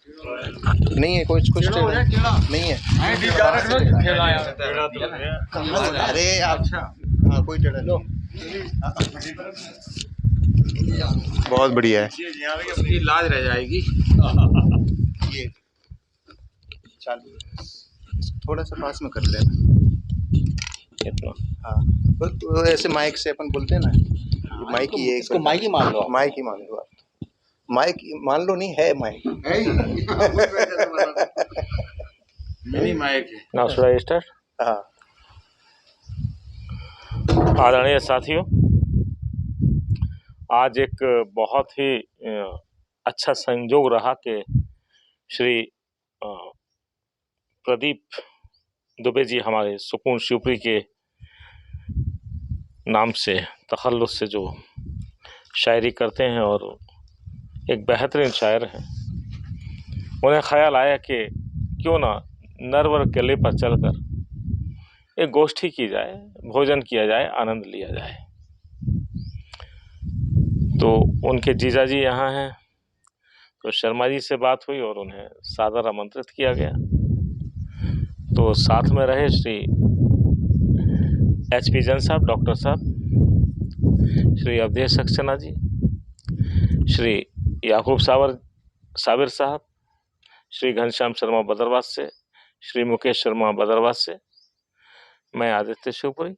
नहीं है, कुछ कुछ नहीं है। अरे आप कोई टेढ़ा लो, बहुत बढ़िया है, उसकी लाज रह जाएगी। ये चालू थोड़ा सा पास में कर लेना इतना। हाँ, तो ऐसे माइक से अपन बोलते हैं ना, माइक ही है, इसको माइक ही मान लो, माइक ही मान लो आप, माइक मान लो, नहीं है माइक, मिनी माइक है। Now should I start? हाँ। आदरणीय साथियों, आज एक बहुत ही अच्छा संयोग रहा कि श्री प्रदीप दुबे जी हमारे सुकून शिवपुरी के नाम से तखल्लुस से जो शायरी करते हैं और एक बेहतरीन शायर हैं, उन्हें ख्याल आया कि क्यों ना नरवर किले पर चलकर एक गोष्ठी की जाए, भोजन किया जाए, आनंद लिया जाए। तो उनके जीजा जी यहाँ हैं, तो शर्मा जी से बात हुई और उन्हें सादर आमंत्रित किया गया। तो साथ में रहे श्री HP जैन साहब, डॉक्टर साहब, श्री अवधेश सक्सेना जी, श्री याकूब साबिर साहब, श्री घनश्याम शर्मा बदरवास से, श्री मुकेश शर्मा बदरवास से, मैं आदित्य शिवपुरी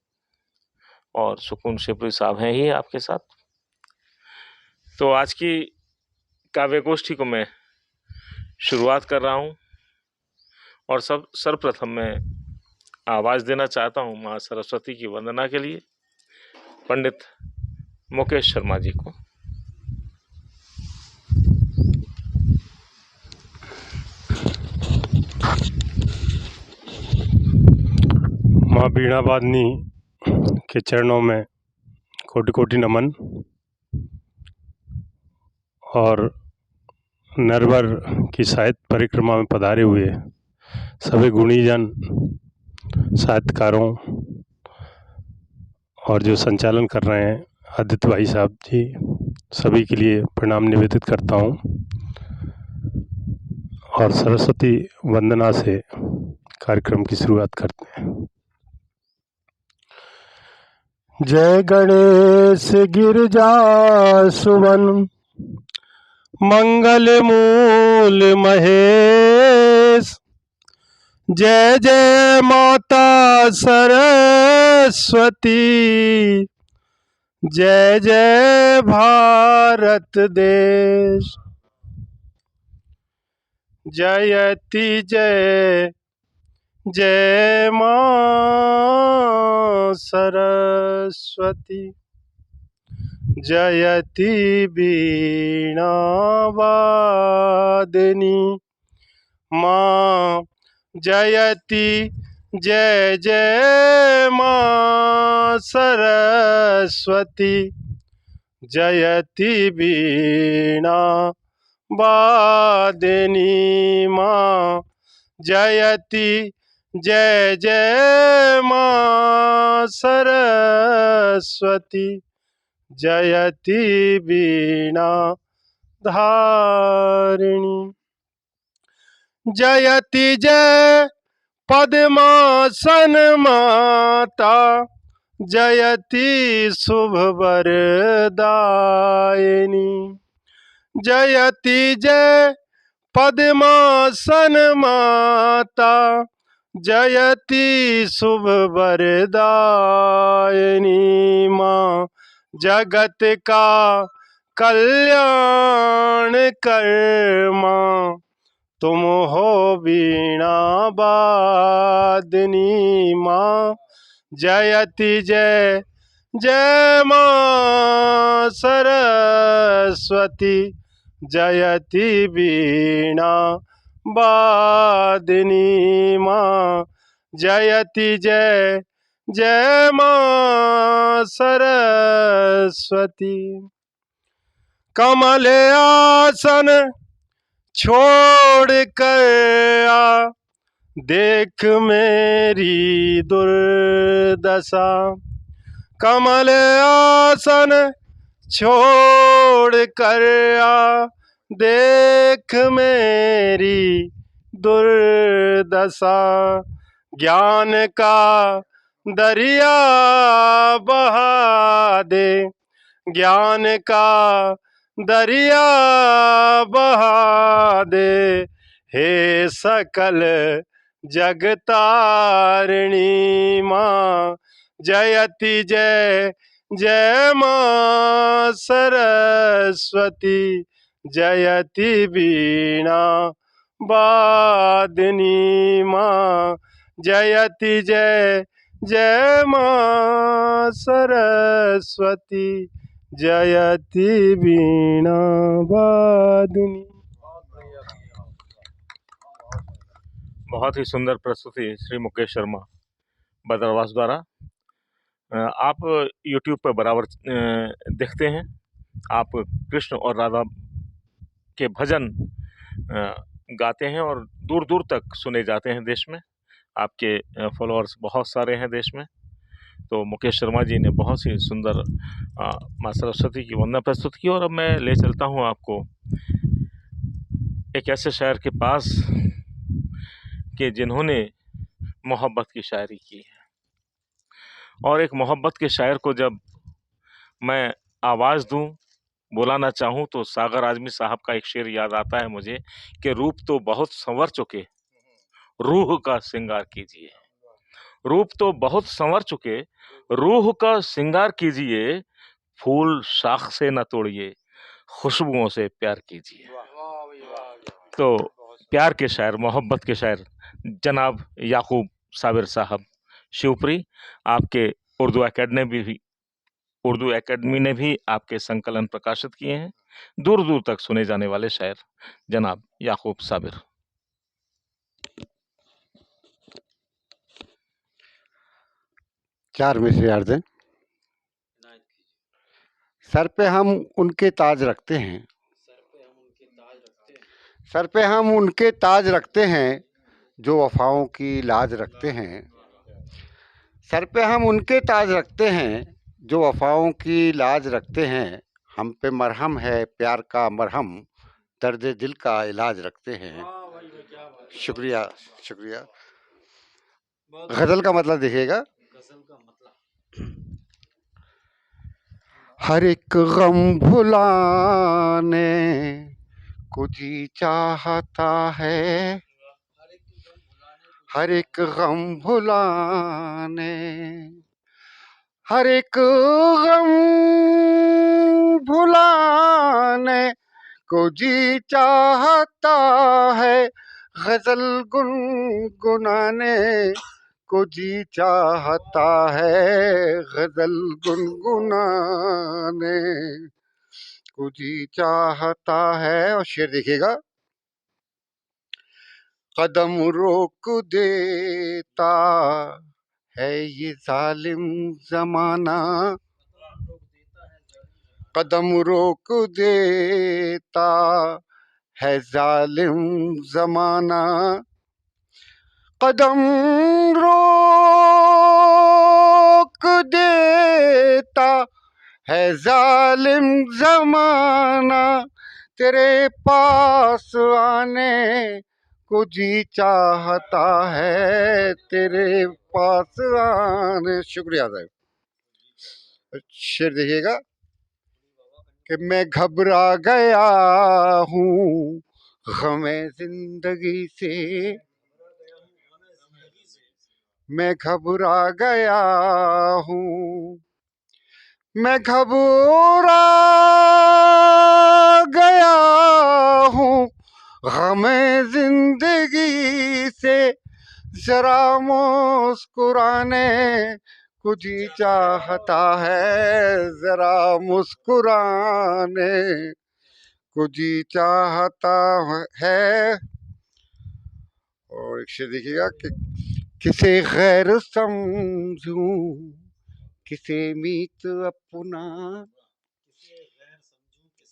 और सुकून शिवपुरी साहब हैं ही आपके साथ। तो आज की काव्य गोष्ठी को मैं शुरुआत कर रहा हूँ और सर्वप्रथम मैं आवाज़ देना चाहता हूँ माँ सरस्वती की वंदना के लिए पंडित मुकेश शर्मा जी को। माँ बीणा वादनी के चरणों में कोटि कोटि नमन और नरवर की साहित्य परिक्रमा में पधारे हुए सभी गुणीजन साहित्यकारों और जो संचालन कर रहे हैं आदित्य भाई साहब जी, सभी के लिए प्रणाम निवेदित करता हूँ और सरस्वती वंदना से कार्यक्रम की शुरुआत करते हैं। जय गणेश गिरजा सुवन मंगल मूल महेश, जय जय माता सरस्वती, जय जय भारत देश। जयति जय जय मां सरस्वती, जयति वीणा वादिनी मां, जयति जय जय मां सरस्वती, जयति वीणा वादिनी मां, जयति जय जय मां सरस्वती, जयति वीणा धारिणी। जयति जय पद्मासन माता, जयति शुभ वरदायिनी, जयति जय पद्मासन माता, जयति शुभ वरदायिनी मां, जगत का कल्याण कर मां, तुम हो वीणा वादिनी मां, जयति जय जय मां सरस्वती, जयति वीणा वादिनी मां, जयति जय जय मां सरस्वती। कमल आसन छोड़ कर आ, देख मेरी दुर्दशा, कमल आसन छोड़ कर आ, देख मेरी दुर्दशा, ज्ञान का दरिया बहा दे, ज्ञान का दरिया बहा दे, हे सकल जगतारिणी माँ। जयति जय जय माँ सरस्वती, जयति वीणा वादिनी माँ। जयति जय जय माँ सरस्वती, जयति वीणा वादिनी। बहुत ही सुंदर प्रस्तुति श्री मुकेश शर्मा बदरवास द्वारा। आप YouTube पर बराबर देखते हैं, आप कृष्ण और राधा के भजन गाते हैं और दूर दूर तक सुने जाते हैं देश में। आपके फॉलोअर्स बहुत सारे हैं देश में। तो मुकेश शर्मा जी ने बहुत ही सुंदर माँ सरस्वती की वंदना प्रस्तुत की। और अब मैं ले चलता हूँ आपको एक ऐसे शायर के पास कि जिन्होंने मोहब्बत की शायरी की है। और एक मोहब्बत के शायर को जब मैं आवाज़ दूं, बुलाना चाहूं, तो सागर आजमी साहब का एक शेर याद आता है मुझे कि रूप तो बहुत संवर चुके, रूह का श्रृंगार कीजिए। रूप तो बहुत संवर चुके, रूह का श्रृंगार कीजिए। फूल शाख से न तोड़िए, खुशबुओं से प्यार कीजिए। तो प्यार के शायर, मोहब्बत के शायर जनाब याकूब साबिर साहब शिवपुरी, आपके उर्दू एकेडमी ने भी आपके संकलन प्रकाशित किए हैं। दूर दूर तक सुने जाने वाले शायर जनाब याकूब साबिर। चार मिसरे अर्ज हैं। सर पे हम उनके ताज रखते हैं, सर पे हम उनके ताज रखते हैं जो वफाओं की लाज रखते हैं। सर पे हम उनके ताज रखते हैं जो वफाओं की लाज रखते हैं। हम पे मरहम है प्यार का मरहम, दर्द दिल का इलाज रखते हैं। शुक्रिया शुक्रिया। गजल का मतलब देखिएगा। हर एक गम भुलाने को जी चाहता है, हर एक गम भुलाने, हर एक गम भुलाने को जी चाहता है। गजल गुनगुनाने को जी चाहता है, गजल गुनगुनाने को जी चाहता है। और शेर देखिएगा। कदम रोक देता है ये जालिम जमाना, कदम रोक देता है जालिम जमाना, कदम रोक देता है जालिम जमाना। तेरे पास आने को जी चाहता है, तेरे पास आने। शुक्रिया साहब। शेर देखिएगा कि मैं घबरा गया हूँ गमे जिंदगी से, मैं घबरा गया हूँ, मैं घबरा गया हूँ गमे जिंदगी से। जरा मुस्कुराने को जी चाहता है, जरा मुस्कुराने को जी चाहता है। और एक शेर देखिएगा कि किसे गैर समझूं, किसे मीत अपना,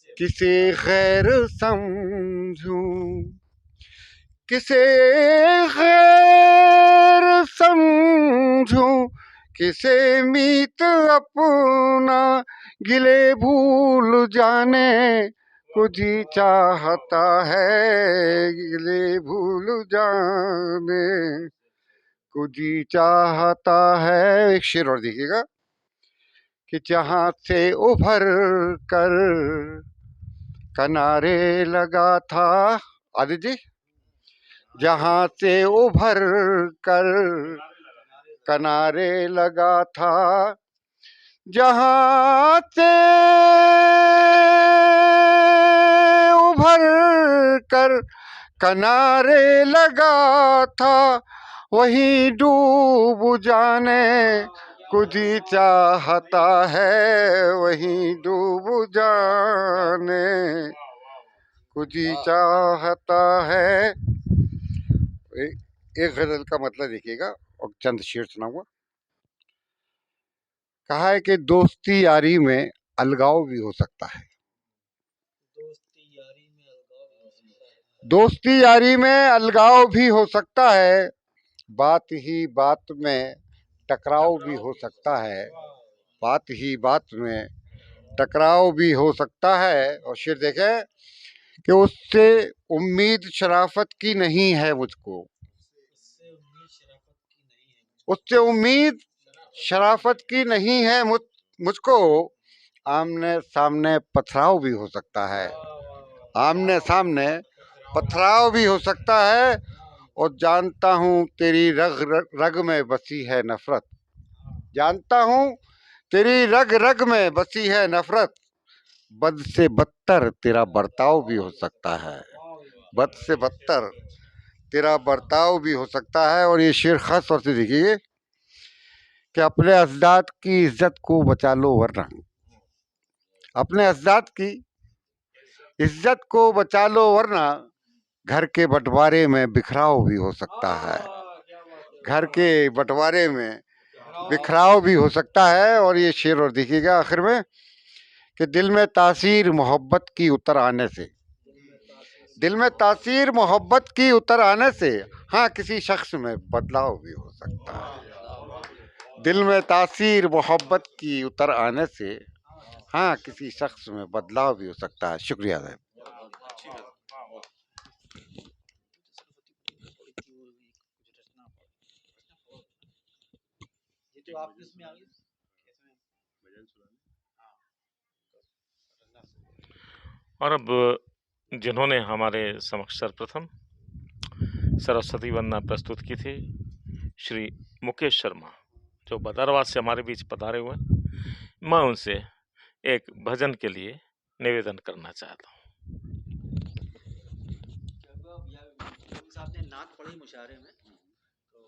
किसे गैर समझूं, किसे गैर समझूं, किसे मीत अपना। गिले भूल जाने को जी चाहता है गिले भूल जाने को जी चाहता है। एक शेर और देखिएगा कि जहाँ से उभर कर किनारे लगा था। आदित्य जी, जहाँ से उभर कर किनारे लगा था, जहाँ से उभर कर किनारे लगा था, वहीं डूब जाने को जी चाहता है, वहीं डूब जाने को जी चाहता है। एक गजल का मतलब देखिएगा और चंद शेर सुनाऊंगा। कहा है कि दोस्ती यारी में अलगाव भी हो सकता है, दोस्ती यारी में अलगाव भी हो सकता है, बात ही बात में टकराव भी हो सकता है, बात ही बात में टकराव भी हो सकता है। और शेर देखें कि उससे उम्मीद शराफत की नहीं है मुझको, उससे उम्मीद शराफत की नहीं है मुझको, आमने सामने पथराव भी हो सकता है, आमने सामने पथराव भी हो सकता है। और जानता हूँ तेरी रग रग में बसी है नफरत, जानता हूँ तेरी रग रग में बसी है नफरत, बद से बदतर तेरा बर्ताव भी हो सकता है, बद से बदतर तेरा बर्ताव भी हो सकता है। और ये शेर खास तौर से देखिए कि अपने अजदाद की इज्जत को बचा लो वरना, अपने अजदाद की इज्जत को बचा लो वरना घर के बंटवारे में बिखराव भी हो सकता है, घर के बंटवारे में बिखराव भी हो सकता है। और ये शेर और देखिएगा आखिर में कि दिल में तासीर मोहब्बत की उतर आने से, दिल में तासीर मोहब्बत की उतर आने से, हाँ किसी शख्स में बदलाव भी हो सकता है, दिल में तासीर मोहब्बत की उतर आने से, हाँ किसी शख्स में बदलाव भी हो सकता है। शुक्रिया साहब। और अब जिन्होंने हमारे समक्ष सर्वप्रथम सरस्वती वंदना प्रस्तुत की थी, श्री मुकेश शर्मा, जो बदरवास से हमारे बीच पधारे हुए, मैं उनसे एक भजन के लिए निवेदन करना चाहता हूँ। साहब ने नात पढ़ी मुशायरे में, तो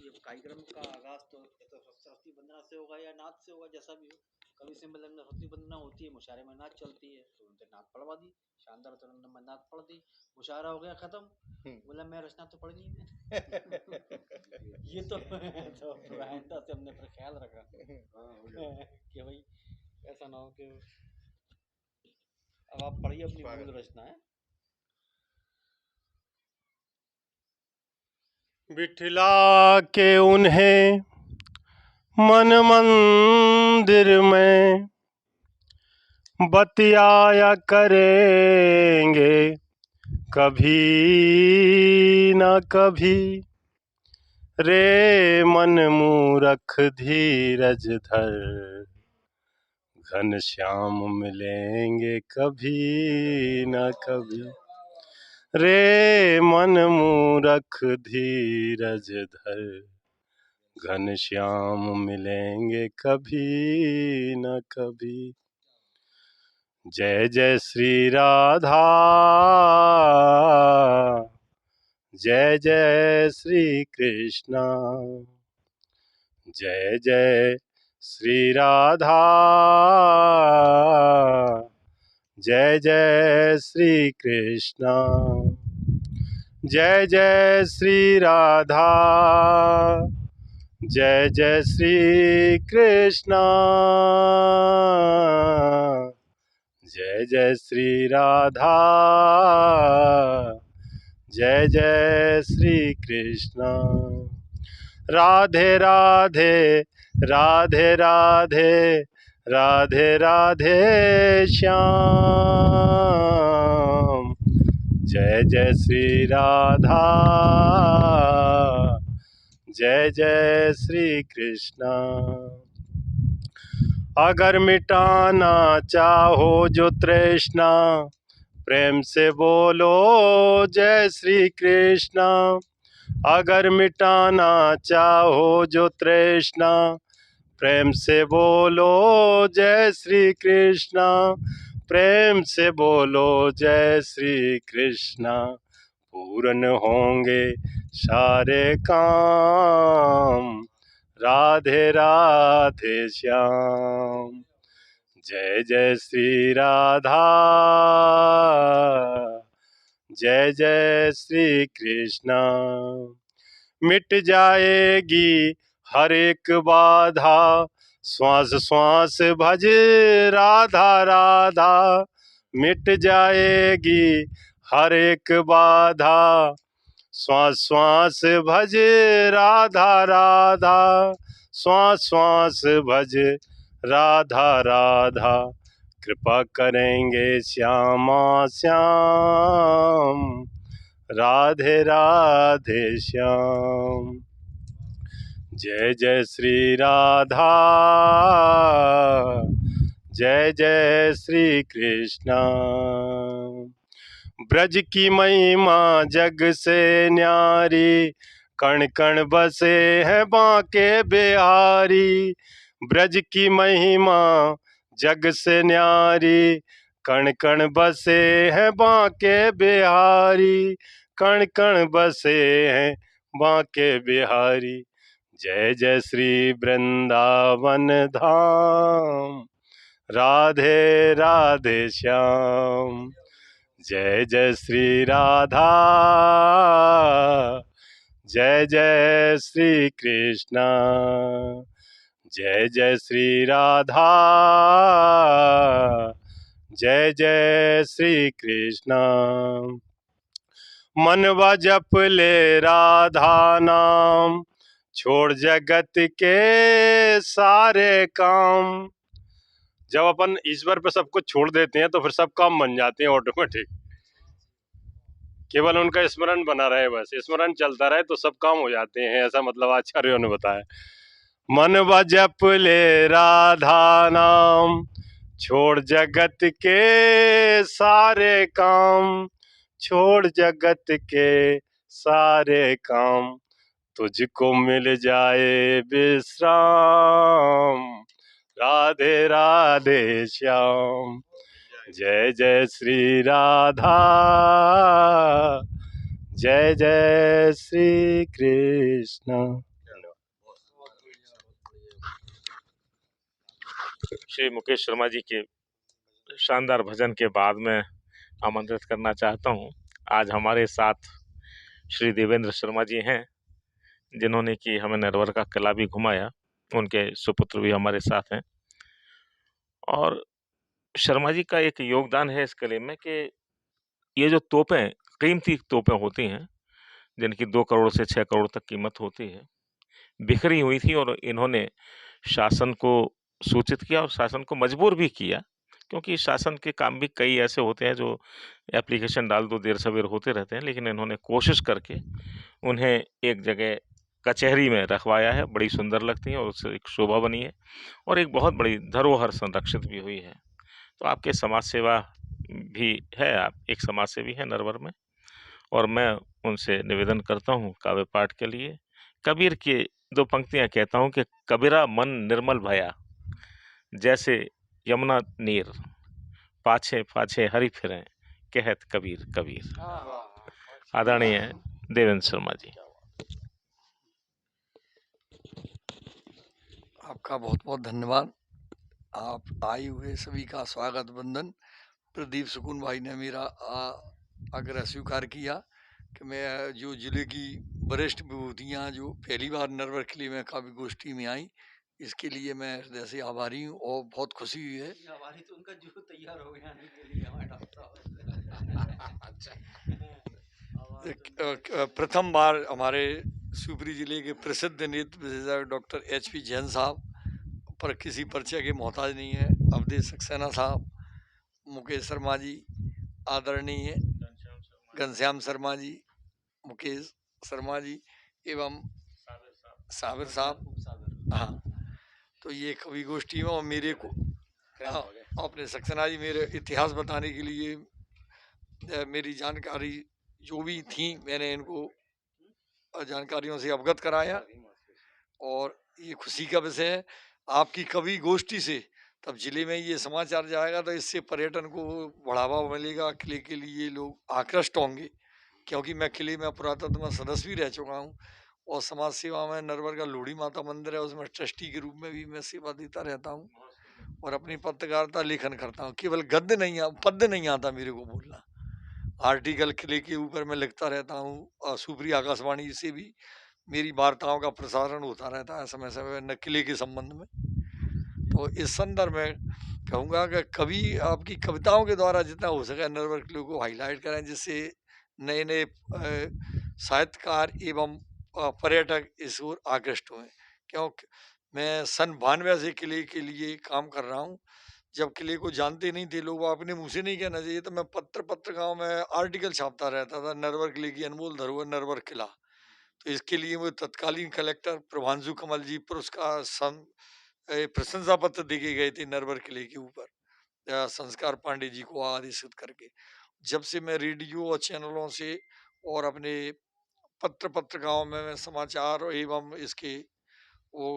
ये कार्यक्रम का आगाज तो सरस्वती वंदना से होगा या नात से होगा, जैसा भी हो। कभी सिंपल में सरस्वती वंदना होती है, मुशायरे में नात चलती है, तो उनसे नात पढ़वा दी, शानदार तरन्नुम में नात पढ़ दी, मुशायरा हो गया खत्म। बोला मैं रचना तो पढ़ ली मैं ये तो आइंदा से हमने पर ख्याल रखा कि भाई ऐसा ना हो कि अब आप पढ़िए अपनी मूल रचना है। बिठला के उन्हें मन मंदिर में बतियाया करेंगे कभी न कभी, रे मन मूरख धीरज धर, घनश्याम मिलेंगे कभी न कभी, रे मन मूरख धीरज धर, घनश्याम मिलेंगे कभी न कभी। जय जय श्री राधा, जय जय श्री कृष्णा, जय जय श्री राधा, जय जय श्री कृष्णा, जय जय श्री राधा, जय जय श्री कृष्णा, जय जय श्री राधा, जय जय श्री कृष्णा। राधे राधे राधे राधे राधे राधे श्याम। जय जय श्री राधा, जय जय श्री कृष्णा। अगर मिटाना चाहो जो तृष्णा, प्रेम से बोलो जय श्री कृष्णा। अगर मिटाना चाहो जो तृष्णा, प्रेम से बोलो जय श्री कृष्णा। प्रेम से बोलो जय श्री कृष्णा। पूर्ण होंगे सारे काम, राधे राधे श्याम। जय जय श्री राधा, जय जय श्री कृष्णा। मिट जाएगी हर एक बाधा, श्वास श्वास भज राधा राधा। मिट जाएगी हर एक बाधा, श्वास श्वास भज राधा राधा। श्वास श्वास भज राधा राधा। कृपा करेंगे श्यामा श्याम, राधे राधे श्याम। जय जय श्री राधा, जय जय श्री कृष्णा। ब्रज की महिमा जग से न्यारी, कण कण बसे हैं बांके बिहारी। ब्रज की महिमा जग से न्यारी, कण कण बसे हैं बांके बिहारी। कण कण बसे हैं बांके बिहारी। जय जय श्री वृंदावन धाम, राधे राधे श्याम। जय जय श्री राधा, जय जय श्री कृष्णा। जय जय श्री राधा, जय जय श्री कृष्णा। मनवा जप ले राधा नाम, छोड़ जगत के सारे काम। जब अपन ईश्वर पे सब कुछ छोड़ देते हैं तो फिर सब काम बन जाते हैं ऑटोमेटिक। केवल उनका स्मरण बना रहे, बस स्मरण चलता रहे तो सब काम हो जाते हैं, ऐसा मतलब आचार्यों ने बताया। मन जप ले राधा नाम, छोड़ जगत के सारे काम। छोड़ जगत के सारे काम, तुझको मिल जाए विश्राम। राधे राधे श्याम। जय जय श्री राधा, जय जय श्री कृष्ण। श्री मुकेश शर्मा जी के शानदार भजन के बाद में आमंत्रित करना चाहता हूँ। आज हमारे साथ श्री देवेंद्र शर्मा जी हैं, जिन्होंने कि हमें नरवर का किला भी घुमाया। उनके सुपुत्र भी हमारे साथ हैं। और शर्मा जी का एक योगदान है इस किले में कि ये जो तोपें, कीमती तोपें होती हैं, जिनकी 2 करोड़ से 6 करोड़ तक कीमत होती है, बिखरी हुई थी और इन्होंने शासन को सूचित किया और शासन को मजबूर भी किया, क्योंकि शासन के काम भी कई ऐसे होते हैं जो एप्लीकेशन डाल दो देर सवेर होते रहते हैं, लेकिन इन्होंने कोशिश करके उन्हें एक जगह कचहरी में रखवाया है। बड़ी सुंदर लगती हैं और उससे एक शोभा बनी है और एक बहुत बड़ी धरोहर संरक्षित भी हुई है। तो आपके समाज सेवा भी है, आप एक समाज सेवी हैं नरवर में, और मैं उनसे निवेदन करता हूँ काव्य पाठ के लिए। कबीर की 2 पंक्तियाँ कहता हूँ कि कबीरा मन निर्मल भया, जैसे यमुना नीर, पाछे पाछे हरि फिरें, कहत कबीर कबीर। आदरणीय देवेंद्र शर्मा जी। आपका बहुत बहुत धन्यवाद। आप आए हुए सभी का स्वागत वंदन। प्रदीप सुकून भाई ने मेरा आग्रह स्वीकार किया कि मैं जो जिले की वरिष्ठ विभूतियाँ जो पहली बार नरवर किले में काव्य गोष्ठी में आई, इसके लिए मैं हृदय से आभारी हूँ और बहुत खुशी हुई है। आभारी तो उनका जो तैयार हो गया आने के लिए हमारे डॉक्टर। प्रथम बार हमारे शिवपुरी जिले के प्रसिद्ध नेत्र विशेषज्ञ डॉक्टर HP जैन साहब पर किसी परिचय के मोहताज नहीं है। अवधेश सक्सेना साहब, मुकेश शर्मा जी आदरणीय, घनश्याम शर्मा जी, मुकेश शर्मा जी एवं साबिर साहब। हाँ, तो ये कवि गोष्ठी में और मेरे को अपने सक्सेना जी मेरे इतिहास बताने के लिए मेरी जानकारी जो भी थी मैंने इनको जानकारियों से अवगत कराया। और ये खुशी का विषय है आपकी कवि गोष्ठी से तब जिले में ये समाचार जाएगा तो इससे पर्यटन को बढ़ावा मिलेगा, किले के लिए लोग आकृष्ट होंगे, क्योंकि मैं किले में पुरातत्व में सदस्य भी रह चुका हूँ और समाज सेवा में नरवर का लोढ़ी माता मंदिर है उसमें ट्रस्टी के रूप में भी मैं सेवा देता रहता हूँ और अपनी पत्रकारिता लेखन करता हूँ। केवल गद्य नहीं पद्य नहीं आता मेरे को बोलना, आर्टिकल किले के ऊपर मैं लिखता रहता हूँ और सुप्री आकाशवाणी से भी मेरी वार्ताओं का प्रसारण होता रहता है समय समय न किले के संबंध में। तो इस संदर्भ में कहूँगा कि कवि आपकी कविताओं के द्वारा जितना हो सके नरवर किले को हाईलाइट करें, जिससे नए नए साहित्यकार एवं पर्यटक इस ओर आकृष्ट हुए। क्योंकि मैं सन 92 से किले के लिए काम कर रहा हूँ। जब किले को जानते नहीं थे लोग, अपने मुँह से नहीं कहना चाहिए, तो मैं पत्रिकाओं में आर्टिकल छापता रहता था, नरवर किले की अनमोल धरोहर नरवर किला। तो इसके लिए मुझे तत्कालीन कलेक्टर प्रभांशु कमल जी पुरस्कार प्रशंसा पत्र देके गए थे नरवर किले के ऊपर संस्कार पांडे जी को आदेशित करके। जब से मैं रेडियो और चैनलों से और अपने पत्रिकाओं में मैं समाचार एवं इसके वो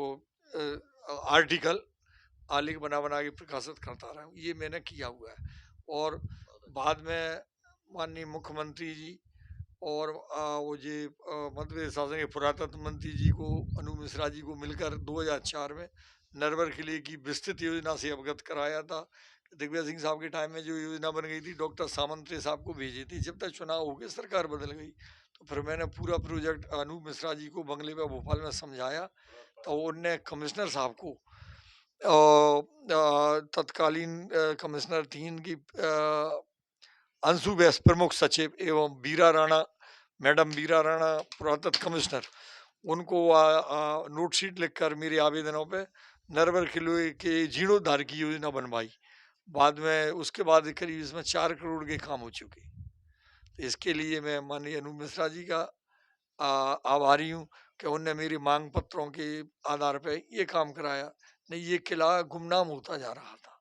आर्टिकल आलेख बना के प्रकाशित करता रहा हूँ, ये मैंने किया हुआ है। और बाद में माननीय मुख्यमंत्री जी और वो जी मध्य प्रदेश शासन के पुरातत्व मंत्री जी को अनु मिश्रा जी को मिलकर 2004 में नरवर किले की विस्तृत योजना से अवगत कराया था। दिग्विजय सिंह साहब के टाइम में जो योजना बन गई थी डॉक्टर सामंतरे साहब को भेजी थी। जब तक चुनाव हो गए सरकार बदल गई तो फिर मैंने पूरा प्रोजेक्ट अनूप मिश्रा जी को बंगले में भोपाल में समझाया, तो उनने कमिश्नर साहब को तत्कालीन कमिश्नर थी इनकी अंशु बैस प्रमुख सचिव एवं बीरा राणा, मैडम बीरा राणा पुरातत्व कमिश्नर, उनको नोटशीट लिखकर मेरे आवेदनों पे नरवर किले के जीर्णोद्धार की योजना बनवाई। बाद में उसके बाद करीब इसमें 4 करोड़ के काम हो चुके। तो इसके लिए मैं माननीय अनूप मिश्रा जी का आभारी हूँ कि उनने मेरे मांग पत्रों के आधार पे ये काम कराया, नहीं ये किला गुमनाम होता जा रहा था।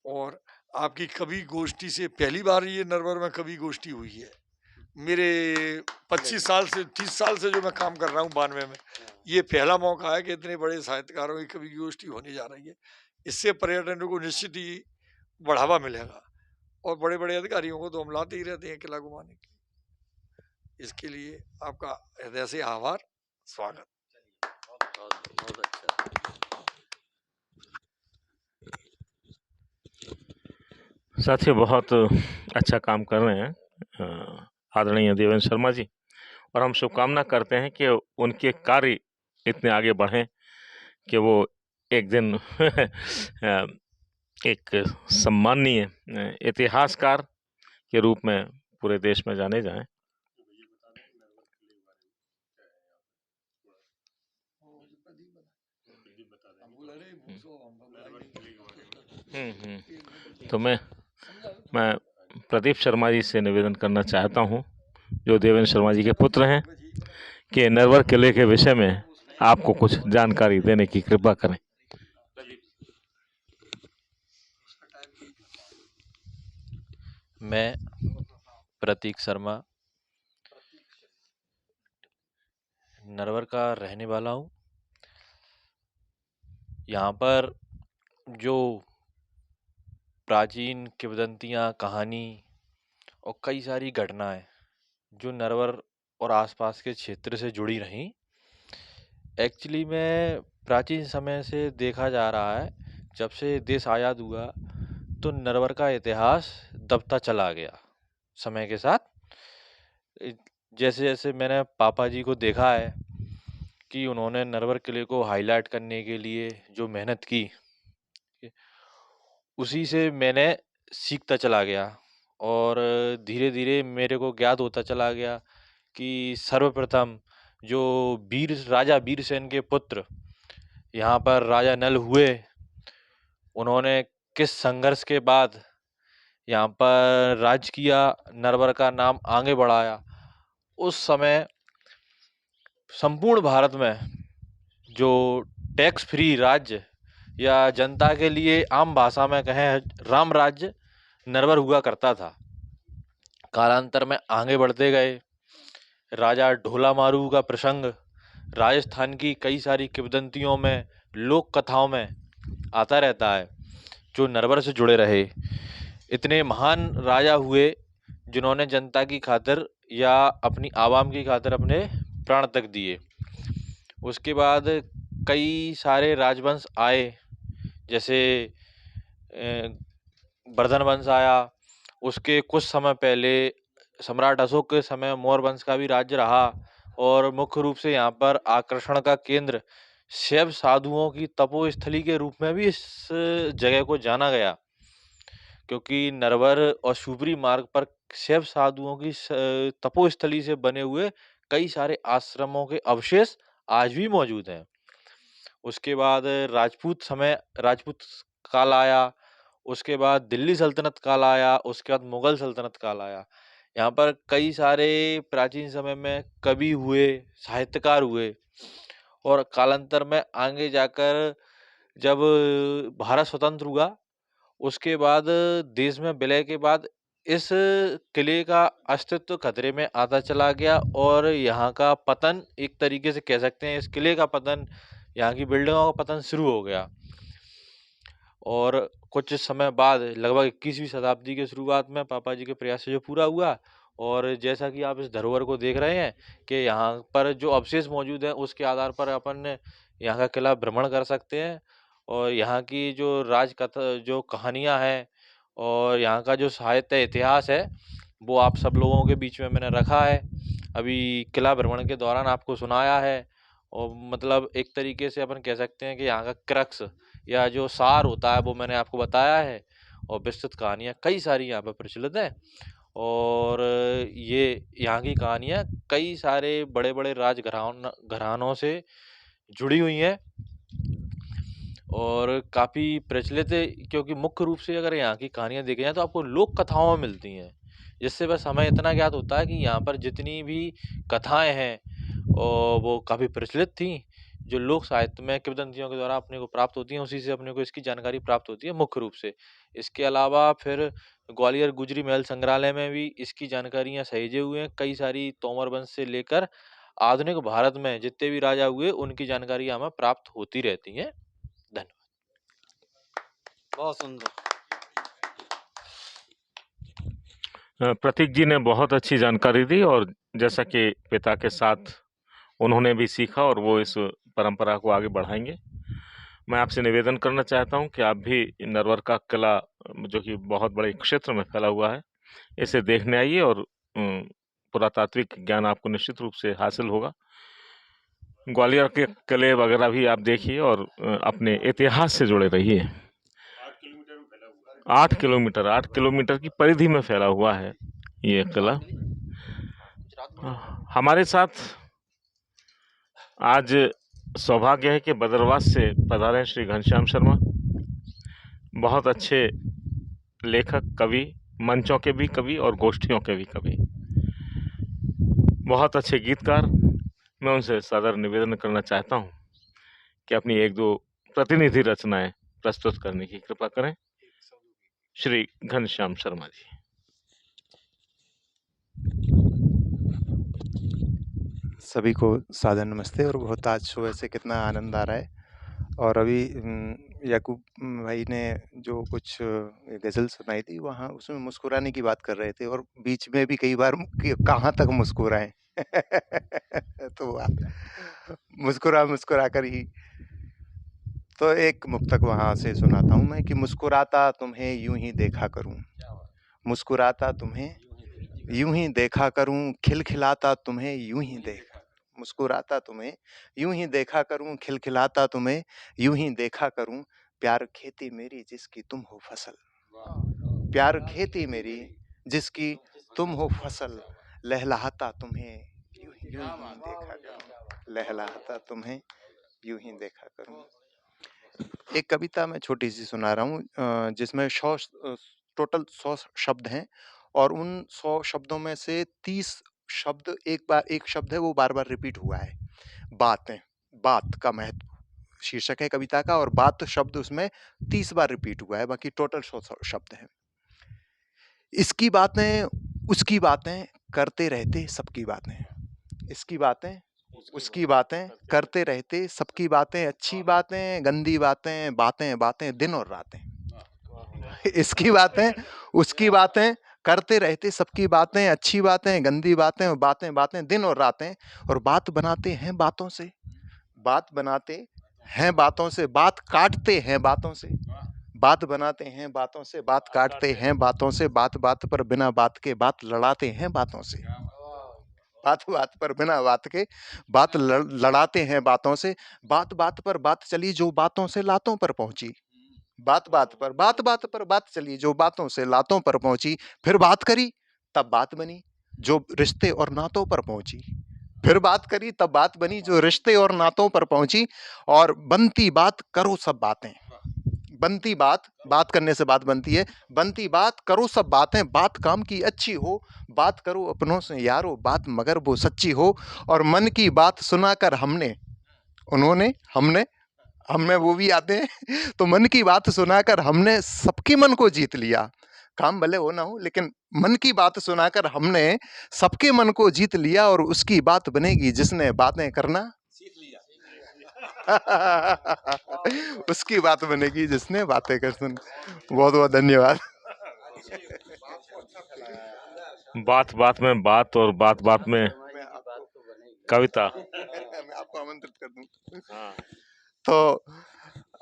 और आपकी कवि गोष्ठी से पहली बार ये नरवर में कवि गोष्ठी हुई है। मेरे 25 साल से 30 साल से जो मैं काम कर रहा हूँ 92 में, ये पहला मौका है कि इतने बड़े साहित्यकारों की कवि गोष्ठी होने जा रही है। इससे पर्यटन को निश्चित ही बढ़ावा मिलेगा और बड़े बड़े अधिकारियों को तो हम लाते ही रहते हैं किला घुमाने के लिए। इसके लिए आपका हृदय से आभार, स्वागत। बहुत अच्छा। साथियों बहुत अच्छा काम कर रहे हैं आदरणीय देवेंद्र शर्मा जी, और हम शुभकामना करते हैं कि उनके कार्य इतने आगे बढ़ें कि वो एक दिन एक सम्माननीय इतिहासकार के रूप में पूरे देश में जाने जाएं। तो मैं प्रदीप शर्मा जी से निवेदन करना चाहता हूं, जो देवेंद्र शर्मा जी के पुत्र हैं, कि नरवर किले के विषय में आपको कुछ जानकारी देने की कृपा करें। मैं प्रतीक शर्मा नरवर का रहने वाला हूँ। यहाँ पर जो प्राचीन किंवदंतियाँ, कहानी और कई सारी घटनाएं जो नरवर और आसपास के क्षेत्र से जुड़ी रहीं, एक्चुअली में प्राचीन समय से देखा जा रहा है, जब से देश आज़ाद हुआ तो नरवर का इतिहास दबता चला गया समय के साथ। जैसे जैसे मैंने पापा जी को देखा है कि उन्होंने नरवर किले को हाईलाइट करने के लिए जो मेहनत की, उसी से मैंने सीखता चला गया और धीरे धीरे मेरे को ज्ञात होता चला गया कि सर्वप्रथम जो राजा वीरसेन के पुत्र यहाँ पर राजा नल हुए, उन्होंने किस संघर्ष के बाद यहाँ पर राज किया, नरवर का नाम आगे बढ़ाया। उस समय संपूर्ण भारत में जो टैक्स फ्री राज्य या जनता के लिए आम भाषा में कहें राम राज्य नरवर हुआ करता था। कालांतर में आगे बढ़ते गए। राजा ढोला मारू का प्रसंग राजस्थान की कई सारी किंवदंतियों में, लोक कथाओं में आता रहता है, जो नरवर से जुड़े रहे। इतने महान राजा हुए जिन्होंने जनता की खातिर या अपनी आवाम की खातिर अपने प्राण तक दिए। उसके बाद कई सारे राजवंश आए, जैसे वर्धन वंश आया। उसके कुछ समय पहले सम्राट अशोक के समय मौर्य वंश का भी राज्य रहा, और मुख्य रूप से यहाँ पर आकर्षण का केंद्र शैव साधुओं की तपोस्थली के रूप में भी इस जगह को जाना गया, क्योंकि नरवर और शिवपुरी मार्ग पर शैव साधुओं की तपोस्थली से बने हुए कई सारे आश्रमों के अवशेष आज भी मौजूद हैं। उसके बाद राजपूत काल आया, उसके बाद दिल्ली सल्तनत काल आया, उसके बाद मुगल सल्तनत काल आया। यहाँ पर कई सारे प्राचीन समय में कवि हुए, साहित्यकार हुए, और कालांतर में आगे जाकर जब भारत स्वतंत्र हुआ, उसके बाद देश में विलय के बाद इस किले का अस्तित्व खतरे में आता चला गया, और यहाँ का पतन, एक तरीके से कह सकते हैं इस किले का पतन, यहाँ की बिल्डिंगों का पतन शुरू हो गया। और कुछ समय बाद लगभग 21वीं शताब्दी के शुरुआत में पापा जी के प्रयास से जो पूरा हुआ, और जैसा कि आप इस धरोहर को देख रहे हैं कि यहाँ पर जो अवशेष मौजूद हैं, उसके आधार पर अपन यहाँ का किला भ्रमण कर सकते हैं, और यहाँ की जो राजकथा, जो कहानियाँ हैं, और यहाँ का जो साहित्य इतिहास है, वो आप सब लोगों के बीच में मैंने रखा है। अभी किला भ्रमण के दौरान आपको सुनाया है, और मतलब एक तरीके से अपन कह सकते हैं कि यहाँ का क्रक्स या जो सार होता है वो मैंने आपको बताया है, और विस्तृत कहानियाँ कई सारी यहाँ पर प्रचलित हैं। और ये यहाँ की कहानियाँ कई सारे बड़े बड़े घरानों से जुड़ी हुई हैं, और काफ़ी प्रचलित है, क्योंकि मुख्य रूप से अगर यहाँ की कहानियाँ देखी जाए तो आपको लोक कथाओं में मिलती हैं, जिससे बस हमें इतना ज्ञात होता है कि यहाँ पर जितनी भी कथाएं हैं और वो काफ़ी प्रचलित थी, जो लोक साहित्य में किंवदंतियों के द्वारा अपने को प्राप्त होती हैं, उसी से अपने को इसकी जानकारी प्राप्त होती है मुख्य रूप से। इसके अलावा फिर ग्वालियर गुजरी महल संग्रहालय में भी इसकी जानकारियाँ सहेजे हुए हैं। कई सारी तोमर वंश से लेकर आधुनिक भारत में जितने भी राजा हुए, उनकी जानकारी हमें प्राप्त होती रहती हैं। धन्यवाद। बहुत सुंदर। प्रतीक जी ने बहुत अच्छी जानकारी दी, और जैसा कि पिता के साथ उन्होंने भी सीखा और वो इस परंपरा को आगे बढ़ाएंगे। मैं आपसे निवेदन करना चाहता हूं कि आप भी नरवर का किला, जो कि बहुत बड़े क्षेत्र में फैला हुआ है, इसे देखने आइए, और पुरातात्विक ज्ञान आपको निश्चित रूप से हासिल होगा। ग्वालियर के किले वगैरह भी आप देखिए, और अपने इतिहास से जुड़े रहिए। 8 किलोमीटर की परिधि में फैला हुआ है ये किला। हमारे साथ आज सौभाग्य है कि बदरवास से पधारे श्री घनश्याम शर्मा, बहुत अच्छे लेखक, कवि, मंचों के भी कवि और गोष्ठियों के भी कवि, बहुत अच्छे गीतकार। मैं उनसे सादर निवेदन करना चाहता हूं कि अपनी 1-2 प्रतिनिधि रचनाएं प्रस्तुत करने की कृपा करें। श्री घनश्याम शर्मा जी। सभी को सादर नमस्ते। और बहुत आज सुबह से कितना आनंद आ रहा है। और अभी याकूब भाई ने जो कुछ गज़ल सुनाई थी, वहाँ उसमें मुस्कुराने की बात कर रहे थे, और बीच में भी कई बार कहाँ तक मुस्कुराएं तो मुस्कुरा कर ही। तो एक मुक्तक वहाँ से सुनाता हूँ मैं कि मुस्कुराता तुम्हें यूं ही देखा करूँ, मुस्कुराता तुम्हें यूं ही देखा करूँ, खिलखिलाता तुम्हें यूं ही देखा, मुस्कुराता तुम्हें यूं ही देखा करूँ, खिलखिलाता तुम्हें यूं ही देखा करूँ। प्यार खेती मेरी जिसकी तुम हो फसल, प्यार खेती मेरी जिसकी तुम हो फसल, लहलहाता तुम्हें यूं ही देखा करूँ, लहलहाता तुम्हें यूं ही देखा करूँ। एक कविता मैं छोटी सी सुना रहा हूँ जिसमें टोटल 100 शब्द हैं और उन 100 शब्दों में से 30 शब्द एक शब्द है वो बार बार रिपीट हुआ है। बातें, बात का महत्व शीर्षक है कविता का और बात शब्द उसमें 30 बार रिपीट हुआ है, बाकी टोटल 100 शब्द हैं। इसकी बातें उसकी बातें करते रहते सबकी बातें, इसकी बातें उसकी बातें करते रहते सबकी बातें, अच्छी बातें गंदी बातें, बातें बातें दिन और रातें। इसकी बातें उसकी बातें करते रहते सबकी बातें, अच्छी बातें गंदी बातें और बातें बातें दिन और रातें। और बात बनाते हैं बातों से, बात बनाते हैं बातों से, बात काटते हैं बातों से, बात बनाते हैं बातों से, बात काटते हैं बातों से, बात बात पर बिना बात के बात लड़ाते हैं बातों से, बात बात पर बिना बात के बात लड़ाते हैं बातों से। बात बात पर बात चली जो बातों से लातों पर पहुंची, बात बात पर बात चली जो बातों से लातों पर पहुंची। फिर बात करी तब बात बनी जो रिश्ते और नातों पर पहुंची, फिर बात करी तब बात बनी जो रिश्ते और नातों पर पहुंची। और बनती बात करो सब बातें, बनती बात, बात करने से बात बनती है, बनती बात करो सब बातें, बात काम की अच्छी हो, बात करो अपनों से यारो बात मगर वो सच्ची हो। और मन की बात सुनाकर हमने उन्होंने हमने वो भी आते हैं तो मन की बात सुनाकर हमने सबके मन को जीत लिया। काम भले हो ना हो लेकिन मन की बात सुनाकर हमने सबके मन को जीत लिया। और उसकी बात बनेगी जिसने बातें करना सीख लिया। उसकी बात बनेगी जिसने बातें कर सुन। बहुत बहुत धन्यवाद। बात बात में बात और बात बात में कविता। मैं आपको आमंत्रित कर दूं। तो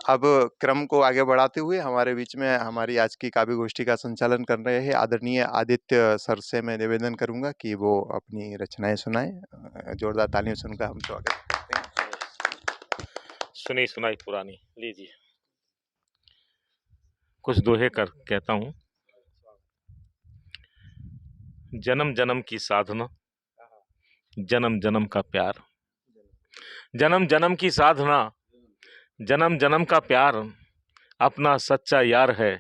अब क्रम को आगे बढ़ाते हुए हमारे बीच में हमारी आज की काव्य गोष्ठी का संचालन कर रहे हैं आदरणीय आदित्य सर से मैं निवेदन करूंगा कि वो अपनी रचनाएं सुनाएं। जोरदार तालियों से उनका हम स्वागत करते हैं। सुनी सुनाई पुरानी लीजिए। कुछ दोहे कर कहता हूँ। जन्म जन्म की साधना, जन्म जन्म का प्यार, जन्म जन्म की साधना, जन्म जन्म का प्यार, अपना सच्चा यार है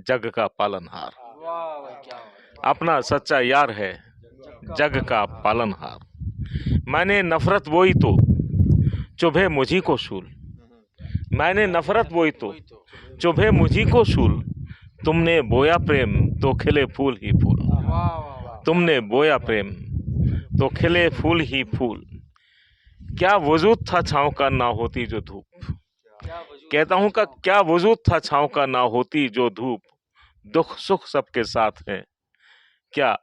जग का पालनहार, अपना सच्चा यार है जग का पालनहार। मैंने नफरत बोई तो चुभे मुझी को शूल, मैंने नफरत बोई तो चुभे मुझी को शूल, तुमने बोया प्रेम तो खिले फूल ही फूल, तुमने बोया प्रेम तो खिले फूल ही फूल। क्या वजूद था छाँव का ना होती जो धूप, कहता हूँ का क्या वजूद था छाँव का ना होती जो धूप। दुख सुख सबके साथ है क्या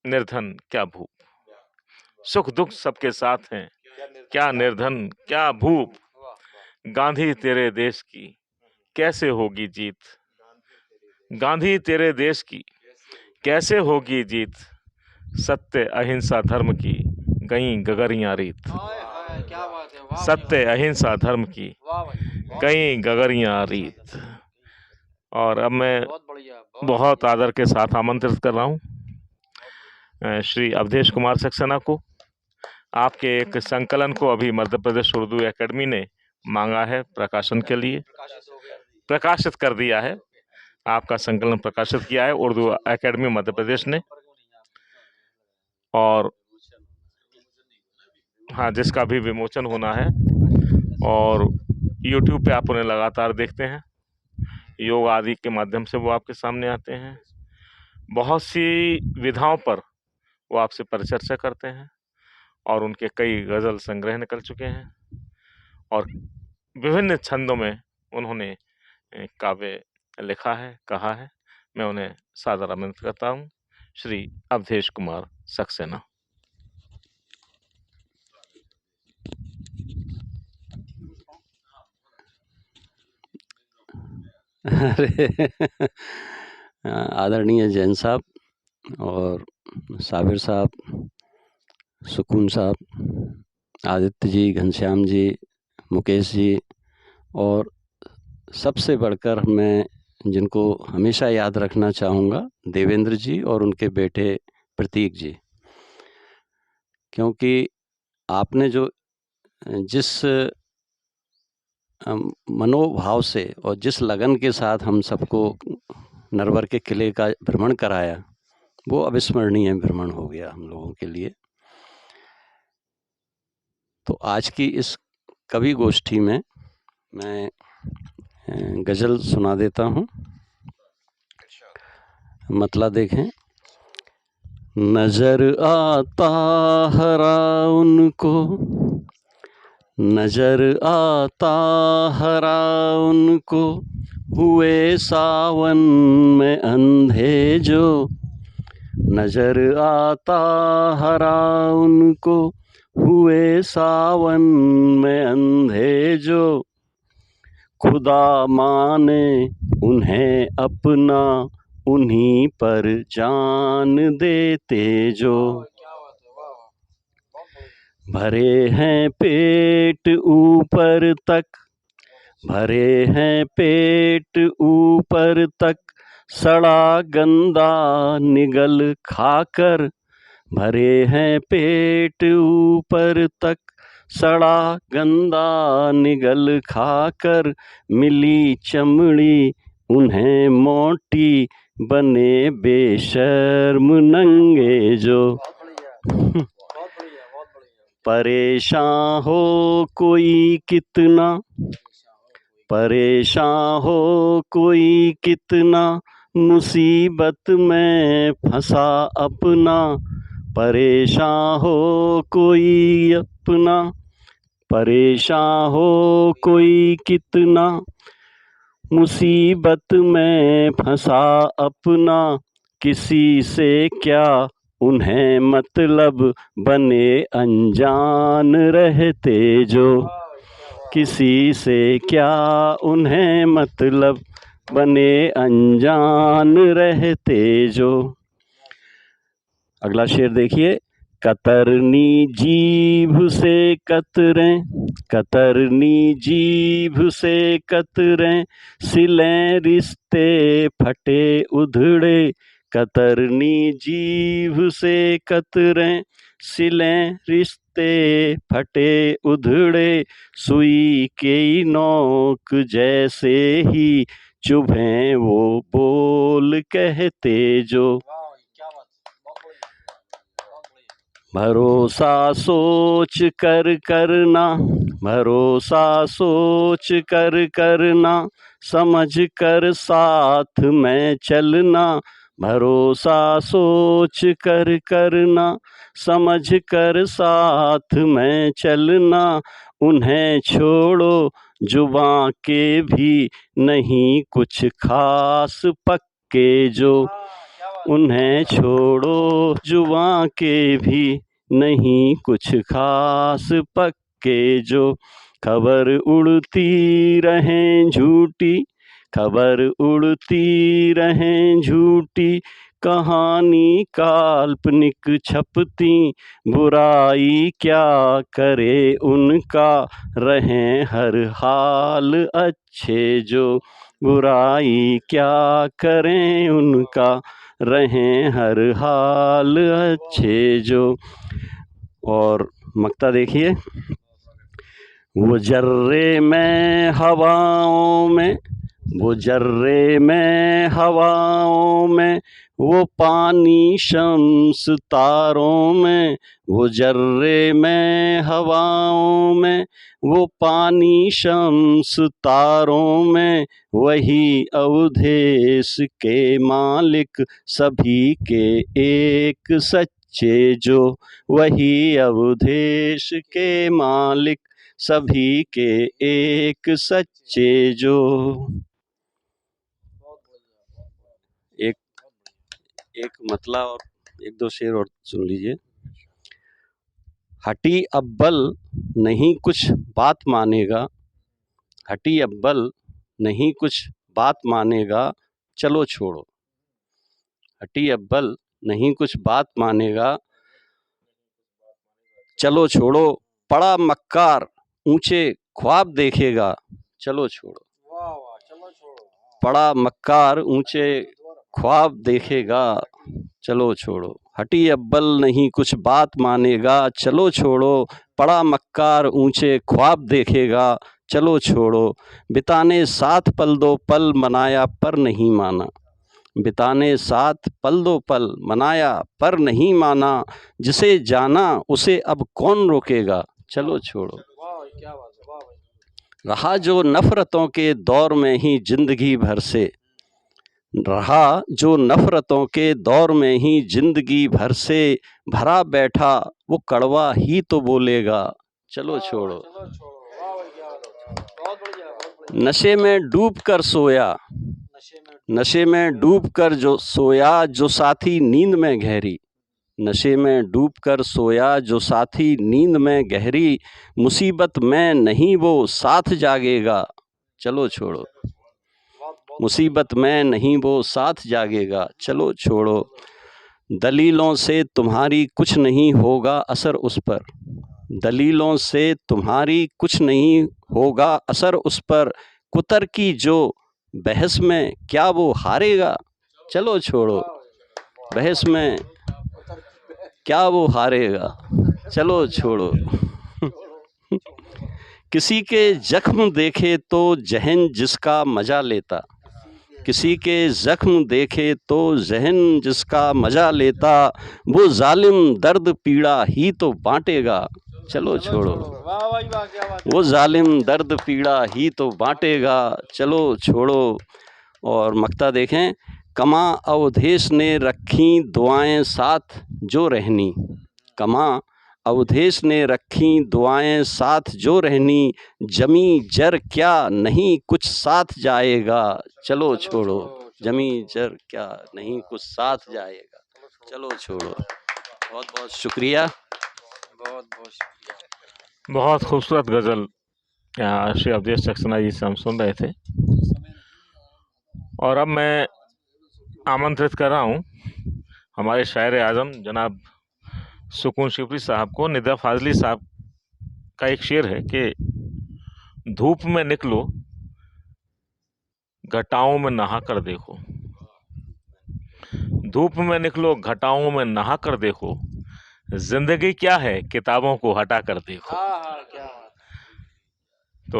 निर्धन क्या भूप, सुख दुख सबके साथ हैं क्या निर्धन क्या भूप। गांधी तेरे देश की कैसे होगी जीत, गांधी तेरे देश की कैसे होगी जीत। सत्य अहिंसा धर्म की गई गगरियां रीत, सत्य अहिंसा धर्म की गई गगरियां रीत। और अब मैं बहुत आदर के साथ आमंत्रित कर रहा हूँ श्री अवधेश कुमार सक्सेना को। आपके एक संकलन को अभी मध्य प्रदेश उर्दू एकेडमी ने मांगा है प्रकाशन के लिए, प्रकाशित कर दिया है। आपका संकलन प्रकाशित किया है उर्दू एकेडमी मध्य प्रदेश ने, और हाँ जिसका भी विमोचन होना है। और YouTube पे आप उन्हें लगातार देखते हैं, योग आदि के माध्यम से वो आपके सामने आते हैं। बहुत सी विधाओं पर वो आपसे परिचर्चा करते हैं और उनके कई गज़ल संग्रह निकल चुके हैं और विभिन्न छंदों में उन्होंने काव्य लिखा है, कहा है। मैं उन्हें सादर आमंत्रित करता हूँ, श्री अवधेश कुमार सक्सेना। अरे आदरणीय जैन साहब और साबिर साहब, सुकून साहब, आदित्य जी, घनश्याम जी, मुकेश जी, और सबसे बढ़कर मैं जिनको हमेशा याद रखना चाहूँगा देवेंद्र जी और उनके बेटे प्रतीक जी, क्योंकि आपने जो जिस मनोभाव से और जिस लगन के साथ हम सबको नरवर के किले का भ्रमण कराया, वो अविस्मरणीय भ्रमण हो गया हम लोगों के लिए। तो आज की इस कवि गोष्ठी में मैं गज़ल सुना देता हूँ। मतलब देखें। नजर आता हरा उनको, नजर आता हरा उनको, हुए सावन में अंधे जो। नजर आता हरा उनको, हुए सावन में अंधे जो। खुदा माने उन्हें अपना, उन्हीं पर जान देते जो। भरे हैं पेट ऊपर तक, भरे हैं पेट ऊपर तक, सड़ा गंदा निगल खाकर। भरे हैं पेट ऊपर तक, सड़ा गंदा निगल खाकर। मिली चमड़ी उन्हें मोटी, बने बेशर्म नंगे जो। परेशान हो कोई कितना, परेशान हो कोई कितना, मुसीबत में फंसा अपना। परेशान हो कोई अपना, परेशान हो कोई कितना, मुसीबत में फंसा अपना। किसी से क्या उन्हें मतलब, बने अनजान रहते जो। किसी से क्या उन्हें मतलब, बने अनजान रहते जो। अगला शेर देखिए। कतरनी जीभ से कतरें, कतरनी जीभ से कतरें, सिलें रिश्ते फटे उधड़े। कतरनी जीभ से कतरें, सिलें रिश्ते फटे उधड़े। सुई के नोक जैसे ही, चुभें वो बोल कहते जो। भरोसा सोच कर करना, भरोसा सोच कर करना, समझ कर साथ में चलना। भरोसा सोच कर करना, समझ कर साथ में चलना। उन्हें छोड़ो जुबां के भी, नहीं कुछ खास पक्के जो। उन्हें छोड़ो जुबां के भी, नहीं कुछ खास पक्के जो। खबर उड़ती रहें झूठी, खबर उड़ती रहें झूठी, कहानी काल्पनिक छपती। बुराई क्या करे उनका, रहें हर हाल अच्छे जो। बुराई क्या करें उनका, रहें हर हाल अच्छे जो। और मक्ता देखिए। वो जर्रे में हवाओं में, वो जर्रे में हवाओं में, वो पानी शम्स तारों में। वो जर्रे में हवाओं में, वो पानी शम्स तारों में। वही अवधेश के मालिक, सभी के एक सच्चे जो। वही अवधेश के मालिक, सभी के एक सच्चे जो। एक मतला और एक दो शेर और सुन लीजिए। हटी अब्बल नहीं कुछ बात मानेगा, हटी अब्बल नहीं कुछ बात मानेगा, चलो छोड़ो। हटी अब्बल नहीं कुछ बात मानेगा, चलो छोड़ो। पड़ा मक्कार ऊंचे ख्वाब देखेगा, चलो छोड़ो। पड़ा मक्कार ऊंचे ख्वाब देखेगा, चलो छोड़ो। हटी अब्बल नहीं कुछ बात मानेगा, चलो छोड़ो। पड़ा मक्कार ऊंचे ख्वाब देखेगा, चलो छोड़ो। बिताने साथ पल दो पल मनाया पर नहीं माना। बिताने साथ पल दो पल मनाया पर नहीं माना। जिसे जाना उसे अब कौन रोकेगा, चलो छोड़ो। रहा जो नफ़रतों के दौर में ही जिंदगी भर से, रहा जो नफ़रतों के दौर में ही जिंदगी भर से, भरा बैठा वो कड़वा ही तो बोलेगा, चलो छोड़ो। नशे में डूब कर सोया, नशे में डूब कर जो सोया जो साथी नींद में गहरी। नशे में डूब कर सोया जो साथी नींद में गहरी। मुसीबत में नहीं वो साथ जागेगा, चलो छोड़ो। मुसीबत में नहीं वो साथ जागेगा, चलो छोड़ो। दलीलों से तुम्हारी कुछ नहीं होगा असर उस पर। दलीलों से तुम्हारी कुछ नहीं होगा असर उस पर। कुतर की जो बहस में क्या वो हारेगा, चलो छोड़ो। बहस में क्या वो हारेगा, चलो छोड़ो। किसी के जख्म देखे तो जहन जिसका मजा लेता। किसी के जख्म देखे तो जहन जिसका मजा लेता। वो जालिम दर्द पीड़ा ही तो बांटेगा, चलो छोड़ो। वो जालिम दर्द पीड़ा ही तो बांटेगा, चलो छोड़ो। और मक्ता देखें। कमा अवधेश ने रखी दुआएं साथ जो रहनी। कमा अवधेश ने रखी दुआएं साथ जो रहनी। जमी जर क्या नहीं कुछ साथ जाएगा, चलो छोड़ो। जमी जर क्या नहीं कुछ साथ जाएगा, चलो छोड़ो। बहुत बहुत शुक्रिया। बहुत खूबसूरत गज़ल श्री अवधेश सक्सेना जी से हम सुन रहे थे। और अब मैं आमंत्रित कर रहा हूँ हमारे शायर आज़म जनाब सुकून शिवपुरी साहब को। निदा फाजली साहब का एक शेर है कि धूप में निकलो घटाओं में नहा कर देखो। धूप में निकलो घटाओं में नहा कर देखो। जिंदगी क्या है किताबों को हटा कर देखो। तो